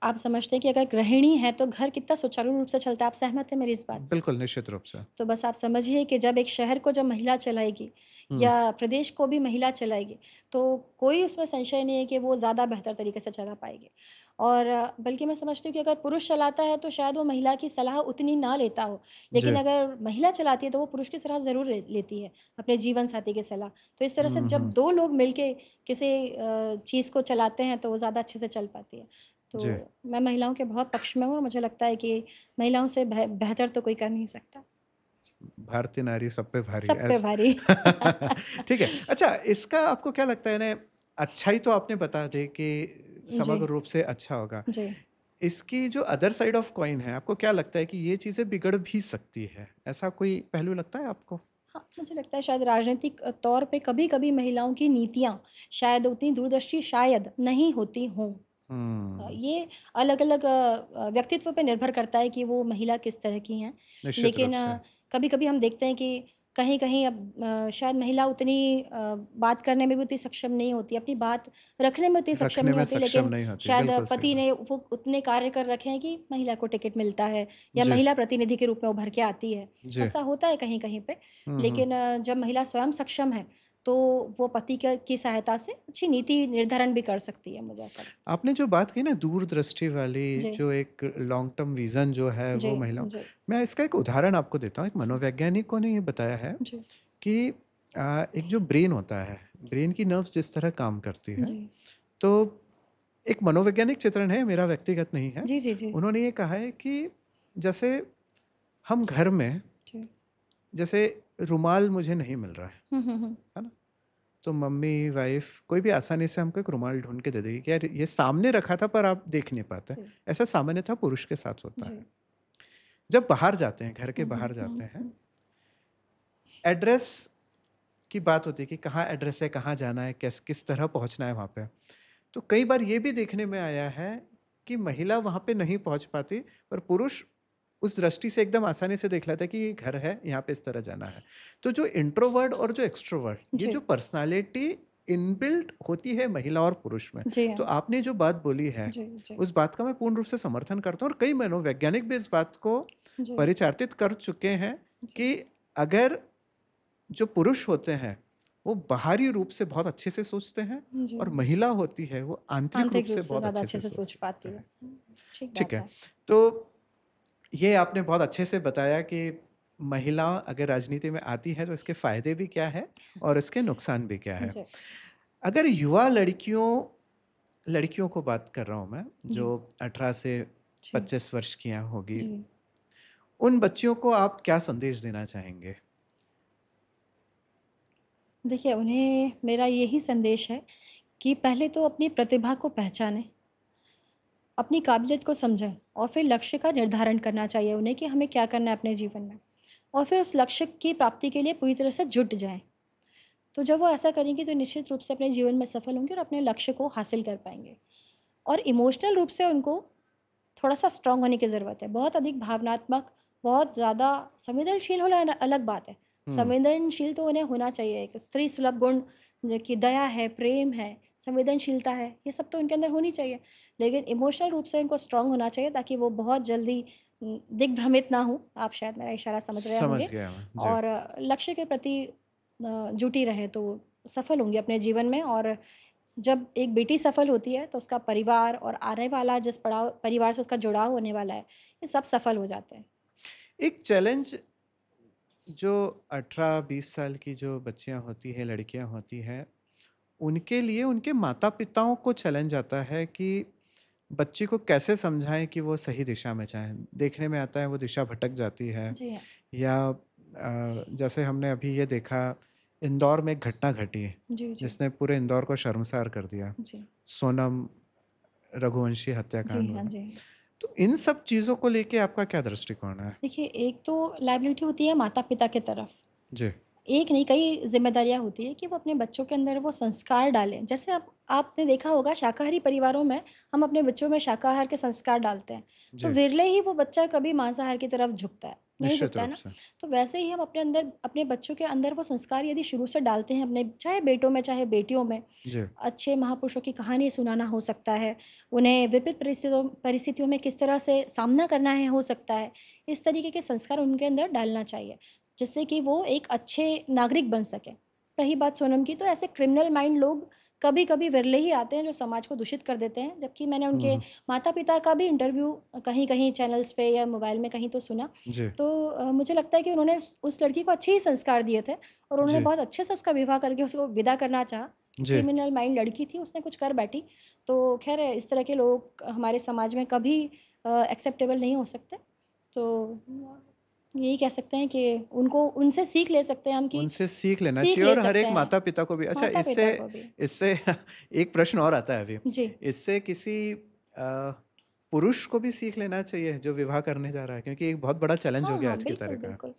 आप समझते हैं कि अगर गृहिणी है तो घर कितना सुचारू रूप से चलता है, आप सहमत हैं मेरी इस बात से? बिल्कुल, निश्चित रूप से। तो बस आप समझिए कि जब एक शहर को जब महिला चलाएगी हम्म। या प्रदेश को भी महिला चलाएगी, तो कोई उसमें संशय नहीं है कि वो ज़्यादा बेहतर तरीके से चला पाएगी। और बल्कि मैं समझती हूँ कि अगर पुरुष चलाता है तो शायद वो महिला की सलाह उतनी ना लेता हो, लेकिन जी। अगर महिला चलाती है तो वो पुरुष की सलाह ज़रूर लेती है, अपने जीवन साथी की सलाह। तो इस तरह से जब 2 लोग मिलके किसी चीज़ को चलाते हैं तो वो ज़्यादा अच्छे से चल पाती है। तो जी। मैं महिलाओं के बहुत पक्ष में हूँ और मुझे लगता है कि महिलाओं से बेहतर तो कोई कर नहीं सकता। भारतीय नारी सब पे भारी सब पे भारी। ठीक है, अच्छा, इसका आपको क्या लगता है ना, अच्छाई तो आपने बता दी कि जी, समग्र रूप से अच्छा होगा, जी। इसकी जो अदर साइड ऑफ कॉइन है, आपको क्या लगता है कि ये चीजें बिगड़ भी सकती है, ऐसा कोई पहलू लगता है आपको? हाँ, मुझे लगता है शायद राजनीतिक तौर पे कभी-कभी महिलाओं की नीतियाँ शायद उतनी दूरदर्शी शायद नहीं होती हों। हम्म। ये अलग-अलग व्यक्तित्व पे निर्भर करता है कि वो महिला किस तरह की हैं। निश्चित रूप लेकिन से। कभी-कभी हम देखते हैं कि कहीं-कहीं अब शायद महिला उतनी बात करने में भी उतनी सक्षम नहीं होती, अपनी बात रखने में उतनी सक्षम रखने नहीं में होती, सक्षम लेकिन नहीं होती, शायद बिल्कुल सही पति बात। ने वो उतने कार्य कर रखे हैं कि महिला को टिकट मिलता है या जी। महिला प्रतिनिधि के रूप में उभर के आती है। जी। ऐसा होता है कहीं-कहीं पे। हम्म। लेकिन जब महिला स्वयं सक्षम है, तो वो पति की सहायता से अच्छी नीति निर्धारण भी कर सकती है, मुझे ऐसा लगता है। आपने जो बात की ना दूरदृष्टि वाली, जी, जो एक लॉन्ग टर्म विजन जो है जी, वो महिलाओं, जी, मैं इसका एक उदाहरण आपको देता हूँ। एक मनोवैज्ञानिकों ने ये बताया है जी, कि एक जो ब्रेन होता है, ब्रेन की नर्व्स जिस तरह काम करती है, जी। तो एक मनोवैज्ञानिक चित्रण है, मेरा व्यक्तिगत नहीं है। जी, जी, जी। उन्होंने ये कहा है कि जैसे हम घर में, जी। जैसे रुमाल मुझे नहीं मिल रहा है ना, तो मम्मी वाइफ कोई भी आसानी से हमको एक रुमाल ढूंढ के दे देगी कि यार ये सामने रखा था पर आप देख नहीं पाते। जी, ऐसा सामान्यतः पुरुष के साथ होता जी। है। जब बाहर जाते हैं, घर के बाहर जाते हैं, एड्रेस की बात होती है कि कहाँ एड्रेस है, कहाँ जाना है, किस तरह पहुंचना है वहाँ पे। तो कई बार ये भी देखने में आया है कि महिला वहाँ पे नहीं पहुंच पाती, पर पुरुष उस दृष्टि से एकदम आसानी से देख लेता है कि ये घर है, यहाँ पे इस तरह जाना है। तो जो इंट्रोवर्ट और जो एक्सट्रोवर्ट, ये जी, जो पर्सनालिटी इनबिल्ट होती है महिला और पुरुष में, जी तो हाँ। आपने जो बात बोली है जी, जी, उस बात का मैं पूर्ण रूप से समर्थन करता हूँ, और कई मनोवैज्ञानिक भी इस बात को जी, परिचारित कर चुके हैं जी, कि अगर जो पुरुष होते हैं वो बाहरी रूप से बहुत अच्छे से सोचते हैं, जी। और महिला होती है वो आंतरिक रूप आंतरिक रूप से से बहुत ज़्यादा अच्छे अच्छे से से सोच सोचता पाती है। है। ठीक ठीक बात है। है। तो ये आपने बहुत अच्छे से बताया कि महिला अगर राजनीति में आती है तो इसके फायदे भी क्या है और इसके नुकसान भी क्या है। जी, अगर युवा लड़कियों लड़कियों को बात कर रहा हूँ मैं, जी, जो 18 से जी, 25 वर्ष की होगी, जी। उन बच्चियों को आप क्या संदेश देना चाहेंगे? देखिए, उन्हें मेरा यही संदेश है कि पहले तो अपनी प्रतिभा को पहचानें, अपनी काबिलियत को समझें और फिर लक्ष्य का निर्धारण करना चाहिए उन्हें कि हमें क्या करना है अपने जीवन में। और फिर उस लक्ष्य की प्राप्ति के लिए पूरी तरह से जुट जाएँ। तो जब वो ऐसा करेंगी तो निश्चित रूप से अपने जीवन में सफल होंगे और अपने लक्ष्य को हासिल कर पाएँगे। और इमोशनल रूप से उनको थोड़ा-सा स्ट्रॉन्ग होने की ज़रूरत है। बहुत अधिक भावनात्मक, बहुत ज़्यादा संवेदनशील होना अलग बात है। हुँ, संवेदनशील तो उन्हें होना चाहिए। एक स्त्री सुलभ गुण जो कि दया है, प्रेम है, संवेदनशीलता है, ये सब तो उनके अंदर होनी चाहिए। लेकिन इमोशनल रूप से उनको स्ट्रॉन्ग होना चाहिए ताकि वो बहुत जल्दी दिग्भ्रमित ना हों। आप शायद मेरा इशारा समझ रहे समझ होंगे। गया मैं। जी। और लक्ष्य के प्रति जुटी रहें तो सफल होंगी अपने जीवन में। और जब एक बेटी सफल होती है तो उसका परिवार और आने वाला जिस पड़ाव परिवार से उसका जुड़ाव होने वाला है, ये सब सफल हो जाते हैं। एक चैलेंज जो 18-20 साल की जो बच्चियाँ होती हैं, लड़कियाँ होती हैं, उनके लिए उनके माता-पिताओं को चैलेंज आता है कि बच्ची को कैसे समझाएँ कि वो सही दिशा में जाएँ। देखने में आता है वो दिशा भटक जाती है, जी हाँ। या जैसे हमने अभी ये देखा, इंदौर में एक घटना घटी जी, जी। जिसने पूरे इंदौर को शर्मसार कर दिया। जी। सोनम रघुवंशी जी हत्याकांड हाँ, हुआ। जी। तो इन सब चीज़ों को लेके आपका क्या दृष्टिकोण है? देखिए, एक तो लायबिलिटी होती है माता-पिता की तरफ। जी, एक नहीं, कई ज़िम्मेदारियाँ होती हैं कि वो अपने बच्चों के अंदर वो संस्कार डालें। जैसे आपने देखा होगा शाकाहारी परिवारों में हम अपने बच्चों में शाकाहार के संस्कार डालते हैं, तो जी, विरले ही वो बच्चा कभी मांसाहार की तरफ झुकता है, नहीं निश्चित झुकता है रूप ना? से। तो वैसे ही हम अपने अंदर अपने बच्चों के अंदर वो संस्कार यदि शुरू से डालते हैं अपने चाहे बेटों में, चाहे बेटियों में, जी, अच्छे महापुरुषों की कहानी सुनाना हो सकता है, उन्हें विपरीत परिस्थितियों में किस तरह से सामना करना है हो सकता है, इस तरीके के संस्कार उनके अंदर डालना चाहिए, जिससे कि वो एक अच्छे नागरिक बन सकें। रही बात सोनम की, तो ऐसे क्रिमिनल माइंड लोग कभी-कभी विरले ही आते हैं जो समाज को दूषित कर देते हैं, जबकि मैंने हुँ, उनके हुँ, माता-पिता का भी इंटरव्यू कहीं-कहीं चैनल्स पे या मोबाइल में कहीं तो सुना। जी, तो मुझे लगता है कि उन्होंने उस लड़की को अच्छे ही संस्कार दिए थे और उन्होंने जी, बहुत अच्छे से उसका विवाह करके उसको विदा करना चाहा। जी। क्रिमिनल माइंड लड़की थी, उसने कुछ कर बैठी। तो ख़ैर इस तरह के लोग हमारे समाज में कभी एक्सेप्टेबल नहीं हो सकते। तो यही कह सकते हैं कि उनको उनसे सीख ले सकते हैं हम कि उनसे सीख लेना सीख चाहिए, ले और हर सकते एक हैं माता-पिता को भी। अच्छा, इससे माता-पिता को भी। इससे एक प्रश्न और आता है अभी। जी। इससे किसी पुरुष को भी सीख लेना चाहिए जो विवाह करने जा रहा है? क्योंकि एक बहुत बड़ा चैलेंज हो हाँ, गया हाँ, आज की बिल्कुल, तारीख का। बिल्कुल।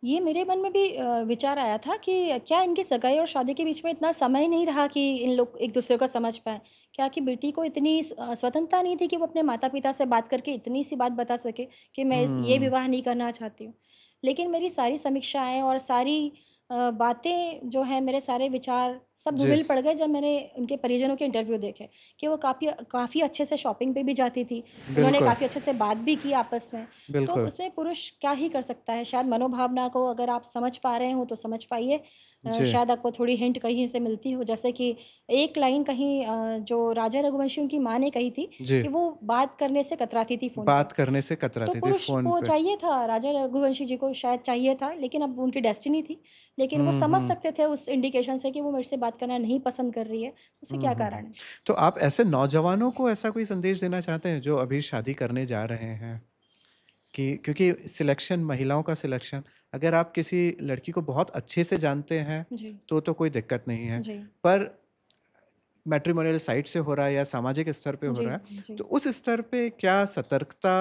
ये मेरे मन में भी विचार आया था कि क्या इनकी सगाई और शादी के बीच में इतना समय नहीं रहा कि इन लोग एक-दूसरे को समझ पाएँ? क्या कि बेटी को इतनी स्वतंत्रता नहीं थी कि वो अपने माता-पिता से बात करके इतनी-सी बात बता सके कि मैं ये हुँ, विवाह नहीं करना चाहती हूँ। लेकिन मेरी सारी समीक्षाएँ और सारी बातें जो हैं, मेरे सारे विचार सब जी, धूमिल पड़ गए जब मैंने उनके परिजनों के इंटरव्यू देखे कि वो काफ़ी काफ़ी अच्छे से शॉपिंग पे भी जाती थी। उन्होंने बिल्कुल, काफ़ी अच्छे से बात भी की आपस में। तो बिल्कुल। उसमें पुरुष क्या ही कर सकता है? शायद मनोभावना को अगर आप समझ पा रहे हो तो समझ पाइए। जी, शायद आपको थोड़ी हिंट कहीं से मिलती हो, जैसे कि एक लाइन कहीं जो राजा रघुवंशी उनकी माँ ने कही थी जी। कि वो बात करने से कतराती थी फ़ोन पे। बात करने से तो कतराती थी पुरुष फ़ोन को पे। चाहिए था, राजा रघुवंशी जी को शायद चाहिए था, लेकिन अब उनकी डेस्टिनी थी। लेकिन वो हुँ, समझ हुँ। सकते थे उस इंडिकेशन से कि वो मेरे से बात करना नहीं पसंद कर रही है, उसे हुँ, क्या हुँ, हुँ। कारण है? तो आप ऐसे नौजवानों को ऐसा कोई संदेश देना चाहते हैं जो अभी शादी करने जा रहे हैं? कि क्योंकि सिलेक्शन, महिलाओं का सिलेक्शन, अगर आप किसी लड़की को बहुत अच्छे से जानते हैं, जी, तो कोई दिक्कत नहीं है। जी, पर मैट्रिमोनियल साइट से हो रहा है या सामाजिक स्तर पे हो जी, रहा है, जी। तो उस स्तर पे क्या सतर्कता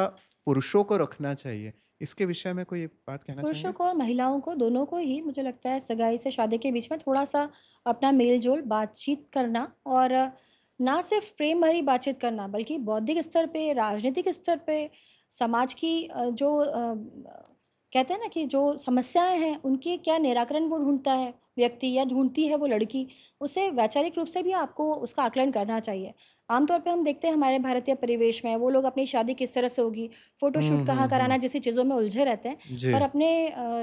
पुरुषों को रखना चाहिए? इसके विषय में कोई बात कहना पुरुषों चाहेंगे? को और महिलाओं को दोनों को ही मुझे लगता है सगाई से शादी के बीच में थोड़ा-सा अपना मेल-जोल बातचीत करना और ना सिर्फ़ प्रेम भरी बातचीत करना बल्कि बौद्धिक स्तर पे, राजनीतिक स्तर पे, समाज की जो कहते हैं ना कि जो समस्याएँ हैं उनके क्या निराकरण वो ढूँढता है व्यक्ति या ढूंढती है वो लड़की, उसे वैचारिक रूप से भी आपको उसका आकलन करना चाहिए। आमतौर पे हम देखते हैं हमारे भारतीय परिवेश में वो लोग अपनी शादी किस तरह से होगी, फ़ोटोशूट कहाँ कराना जैसी चीज़ों में उलझे रहते हैं। जी, और अपने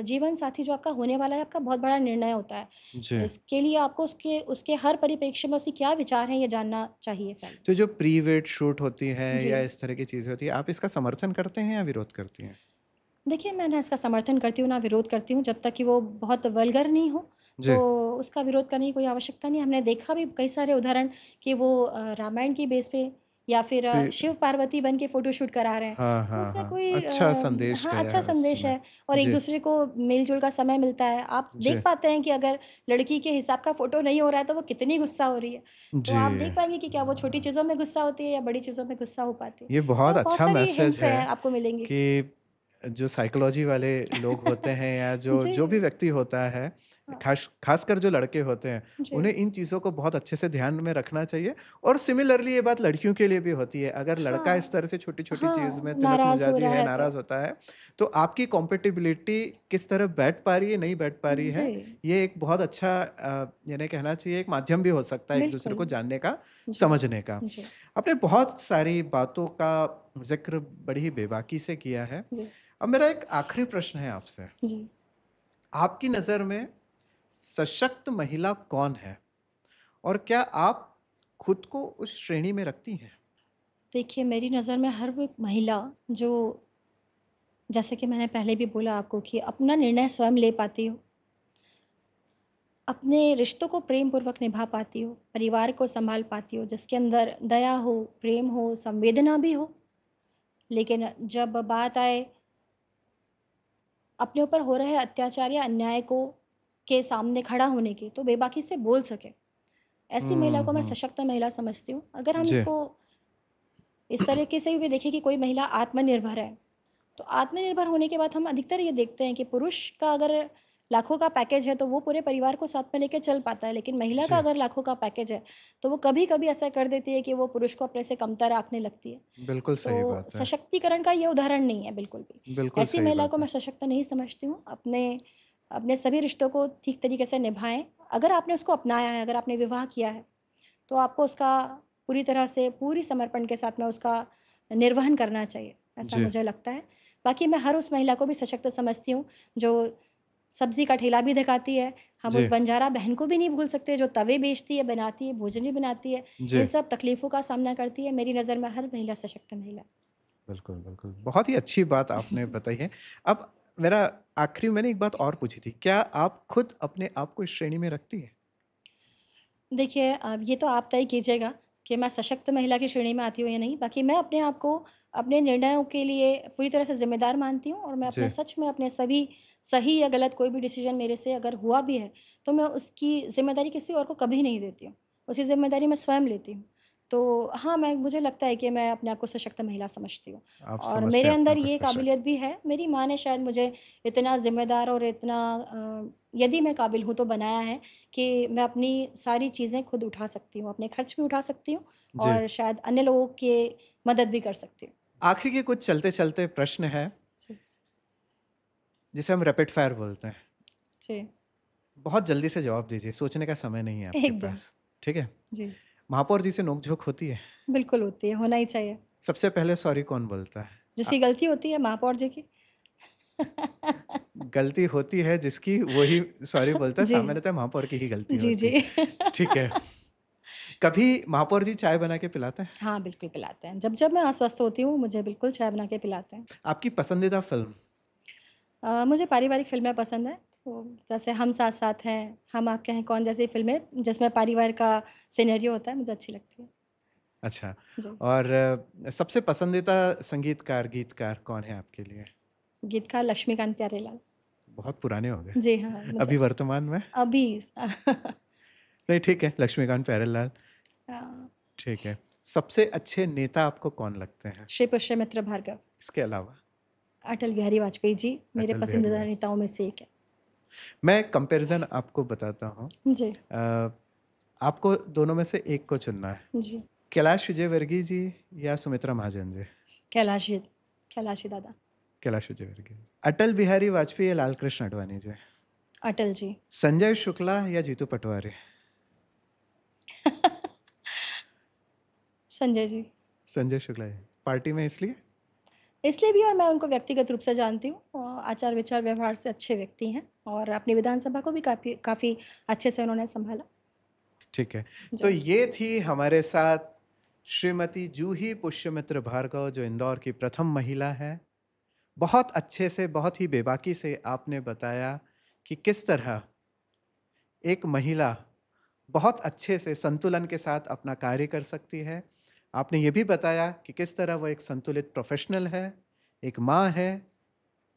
जीवन साथी जो आपका होने वाला है, आपका बहुत बड़ा निर्णय होता है। जी। इसके लिए आपको उसके उसके हर परिप्रेक्ष्य में उसके क्या विचार हैं, ये जानना चाहिए पहले। तो जो प्री वेड शूट होती है जी। या इस तरह की चीज़ें होती है, आप इसका समर्थन करते हैं या विरोध करती हैं? देखिए, मैं ना इसका समर्थन करती हूँ, ना विरोध करती हूँ, जब तक कि वो बहुत वल्गर नहीं हो, जी। तो उसका विरोध करने की कोई आवश्यकता नहीं है। हमने देखा भी कई सारे उदाहरण कि वो रामायण की बेस पे या फिर प्री शिव-पार्वती बन के फ़ोटोशूट करा रहे हैं। हाँ, तो हाँ, उसमें हाँ। कोई अच्छा संदेश हाँ, गया अच्छा है संदेश उसमें। है और जी, एक-दूसरे को मेल-जोल का समय मिलता है। आप जी, देख पाते हैं कि अगर लड़की के हिसाब का फ़ोटो नहीं हो रहा है, तो वो कितनी गुस्सा हो रही है। तो जी। आप देख पाएँगे कि क्या वो छोटी चीज़ों में गुस्सा होती है या बड़ी चीज़ों में गुस्सा हो पाती है। ये बहुत तो बहुत अच्छा सारी मैसेज हिंट्स है हैं, आपको मिलेंगी। कि जो साइकोलॉजी वाले लोग होते हैं या जो जी। जो भी व्यक्ति होता है, हाँ, खासकर जो लड़के होते हैं, जी। उन्हें इन चीज़ों को बहुत अच्छे से ध्यान में रखना चाहिए और सिमिलरली ये बात लड़कियों के लिए भी होती है। अगर लड़का इस हाँ, तरह से छोटी-छोटी चीज़ हाँ, में नाराज़ हो तिलक-मुजाजी रहा है, है तो नाराज़ होता है, तो आपकी कॉम्पैटिबिलिटी किस तरह बैठ पा रही है, नहीं बैठ पा रही जी, है, ये एक बहुत अच्छा यानी कहना चाहिए एक माध्यम भी हो सकता है एक-दूसरे बिल्कुल। को जानने का, जी, समझने का। जी, आपने बहुत सारी बातों का ज़िक्र बड़ी ही बेबाकी से किया है। जी, अब मेरा एक आखिरी प्रश्न है आपसे। जी। आपकी नज़र में सशक्त महिला कौन है? और क्या आप खुद को उस श्रेणी में रखती हैं? देखिए, मेरी नज़र में हर वो एक महिला जो, जैसे कि मैंने पहले भी बोला आपको, कि अपना निर्णय स्वयं ले पाती हो, अपने रिश्तों को प्रेम पूर्वक निभा पाती हो, परिवार को सँभाल पाती हो, जिसके अंदर दया हो, प्रेम हो, संवेदना भी हो। लेकिन जब बात आए अपने ऊपर हो रहे अत्याचार या अन्याय को के सामने खड़ा होने की, तो बेबाकी से बोल सके। ऐसी महिला हुँ, को मैं हुँ। सशक्त महिला समझती हूँ। अगर हम जी, इसको इस तरीके से भी देखें कि कोई महिला आत्मनिर्भर है, तो आत्मनिर्भर होने के बाद हम अधिकतर ये देखते हैं कि पुरुष का अगर लाखों का पैकेज है, तो वो पूरे परिवार को साथ में लेके चल पाता है। लेकिन महिला का जी। अगर लाखों का पैकेज है, तो वो कभी-कभी ऐसा कर देती है कि वो पुरुष को अपने से कमतर आँकने लगती है। बिल्कुल सही तो बात है। सशक्तिकरण का ये उदाहरण नहीं है बिल्कुल भी। बिल्कुल ऐसी सही महिला को बात मैं है। सशक्त नहीं समझती हूँ। अपने अपने सभी रिश्तों को ठीक तरीके से निभाएँ। अगर आपने उसको अपनाया है, अगर आपने विवाह किया है, तो आपको उसका पूरी तरह से, पूरी समर्पण के साथ में उसका निर्वहन करना चाहिए, ऐसा जी, मुझे लगता है। बाकी मैं हर उस महिला को भी सशक्त समझती हूँ, जो सब्ज़ी का ठेला भी दिखाती है। हम उस जी, बंजारा बहन को भी नहीं भूल सकते, जो तवे बेचती है, बनाती है, भोजन भी बनाती है। इन जी। सब तकलीफ़ों का सामना करती है। मेरी नज़र में हर महिला सशक्त महिला है। बिल्कुल, बिल्कुल। बहुत ही अच्छी बात आपने बताई है। अब मेरा आखिरी मैंने एक बात और पूछी थी। क्या आप खुद अपने आप को इस श्रेणी में रखती हैं? देखिए, अब ये तो आप तय कीजिएगा कि मैं सशक्त महिला की श्रेणी में आती हूँ या नहीं। बाकी मैं अपने आप को अपने निर्णयों के लिए पूरी तरह से ज़िम्मेदार मानती हूँ और मैं अपने जी, सच में अपने सभी सही या गलत कोई भी डिसीज़न मेरे से अगर हुआ भी है, तो मैं उसकी ज़िम्मेदारी किसी और को कभी नहीं देती हूँ। उसकी ज़िम्मेदारी मैं स्वयं लेती हूँ। तो हाँ, मुझे लगता है कि मैं अपने आप को सशक्त महिला समझती हूँ आप और समझते मेरे हैं अपने अंदर को ये सशक्त। काबिलियत भी है। मेरी माँ ने शायद मुझे इतना ज़िम्मेदार और इतना यदि मैं काबिल हूँ तो बनाया है कि मैं अपनी सारी चीज़ें खुद उठा सकती हूँ, अपने खर्च भी उठा सकती हूँ जी। और शायद अन्य लोगों की मदद भी कर सकती हूँ। आखिरी के कुछ चलते-चलते प्रश्न हैं, जी, जिसे हम रैपिड फायर बोलते हैं। जी, बहुत जल्दी से जवाब दीजिए, सोचने का समय नहीं है आपके एकदम। पास। ठीक है? जी, महापौर जी से नोक-झोंक होती है? बिल्कुल होती है, होना ही चाहिए। सबसे पहले सॉरी कौन बोलता है? जिसकी गलती होती है महापौर जी की। गलती होती है जिसकी, वही सॉरी बोलता है, जी, सामान्यतः महापौर की ही गलती जी, होती जी। है। ठीक है। कभी महापौर जी चाय बना के पिलाते हैं? हाँ, बिल्कुल पिलाते हैं। जब-जब मैं अस्वस्थ होती हूँ, मुझे बिल्कुल चाय बना के पिलाते हैं। आपकी पसंदीदा फ़िल्म? मुझे पारिवारिक फ़िल्में पसंद हैं। तो जैसे हम साथ-साथ हैं, हम आपके हैं कौन जैसी फ़िल्में जिसमें परिवार का सिनेरियो होता है, मुझे अच्छी लगती है। अच्छा। जी। और सबसे पसंदीदा संगीतकार, गीतकार कौन है आपके लिए? गीतकार लक्ष्मीकांत प्यारेलाल। बहुत पुराने हो गए। जी हाँ, मुझे अभी वर्तमान में? अभी नहीं ठीक है, लक्ष्मीकांत प्यारेलाल, अ, ठीक है। सबसे अच्छे नेता आपको कौन लगते हैं? श्री पुष्यमित्र भार्गव, इसके अलावा? अटल बिहारी वाजपेयी जी मेरे अटल बिहारी पसंदीदा वाजपेयी। नेताओं में से एक है। मैं कंपैरिज़न आपको बताता हूँ। जी, अ, आपको दोनों में से एक को चुनना है। जी। कैलाश विजयवर्गीय जी या सुमित्रा महाजन जी? कैलाश जी, कैलाश जी दादा। कैलाश विजयवर्गीय। अटल बिहारी वाजपेयी या लालकृष्ण आडवाणी जी? अटल जी। संजय शुक्ला या जीतू पटवारी? संजय जी। संजय शुक्ला जी। पार्टी में इसलिए? इसलिए भी और मैं उनको व्यक्तिगत रूप से जानती हूँ और आचार विचार व्यवहार से अच्छे व्यक्ति हैं और अपनी विधानसभा को भी काफ़ी काफ़ी अच्छे से उन्होंने संभाला। ठीक है। तो जी। ये थी हमारे साथ श्रीमती जूही पुष्यमित्र भार्गव, जो इंदौर की प्रथम महिला है। बहुत अच्छे से, बहुत ही बेबाकी से आपने बताया कि किस तरह एक महिला बहुत अच्छे से संतुलन के साथ अपना कार्य कर सकती है। आपने ये भी बताया कि किस तरह वो एक संतुलित प्रोफेशनल है, एक माँ है,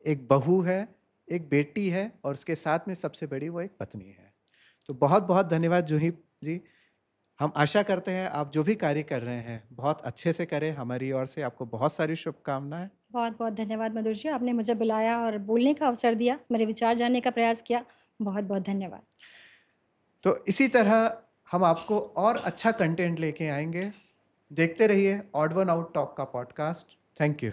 एक बहू है, एक बेटी है और उसके साथ में सबसे बड़ी वो एक पत्नी है। तो बहुत बहुत धन्यवाद जूही जी। हम आशा करते हैं आप जो भी कार्य कर रहे हैं बहुत अच्छे से करें। हमारी ओर से आपको बहुत सारी शुभकामनाएं। बहुत बहुत धन्यवाद मधुर जी, आपने मुझे बुलाया और बोलने का अवसर दिया, मेरे विचार जानने का प्रयास किया। बहुत बहुत धन्यवाद। तो इसी तरह हम आपको और अच्छा कंटेंट लेके आएंगे। देखते रहिए ऑड वन आउट टॉक का पॉडकास्ट। Thank you.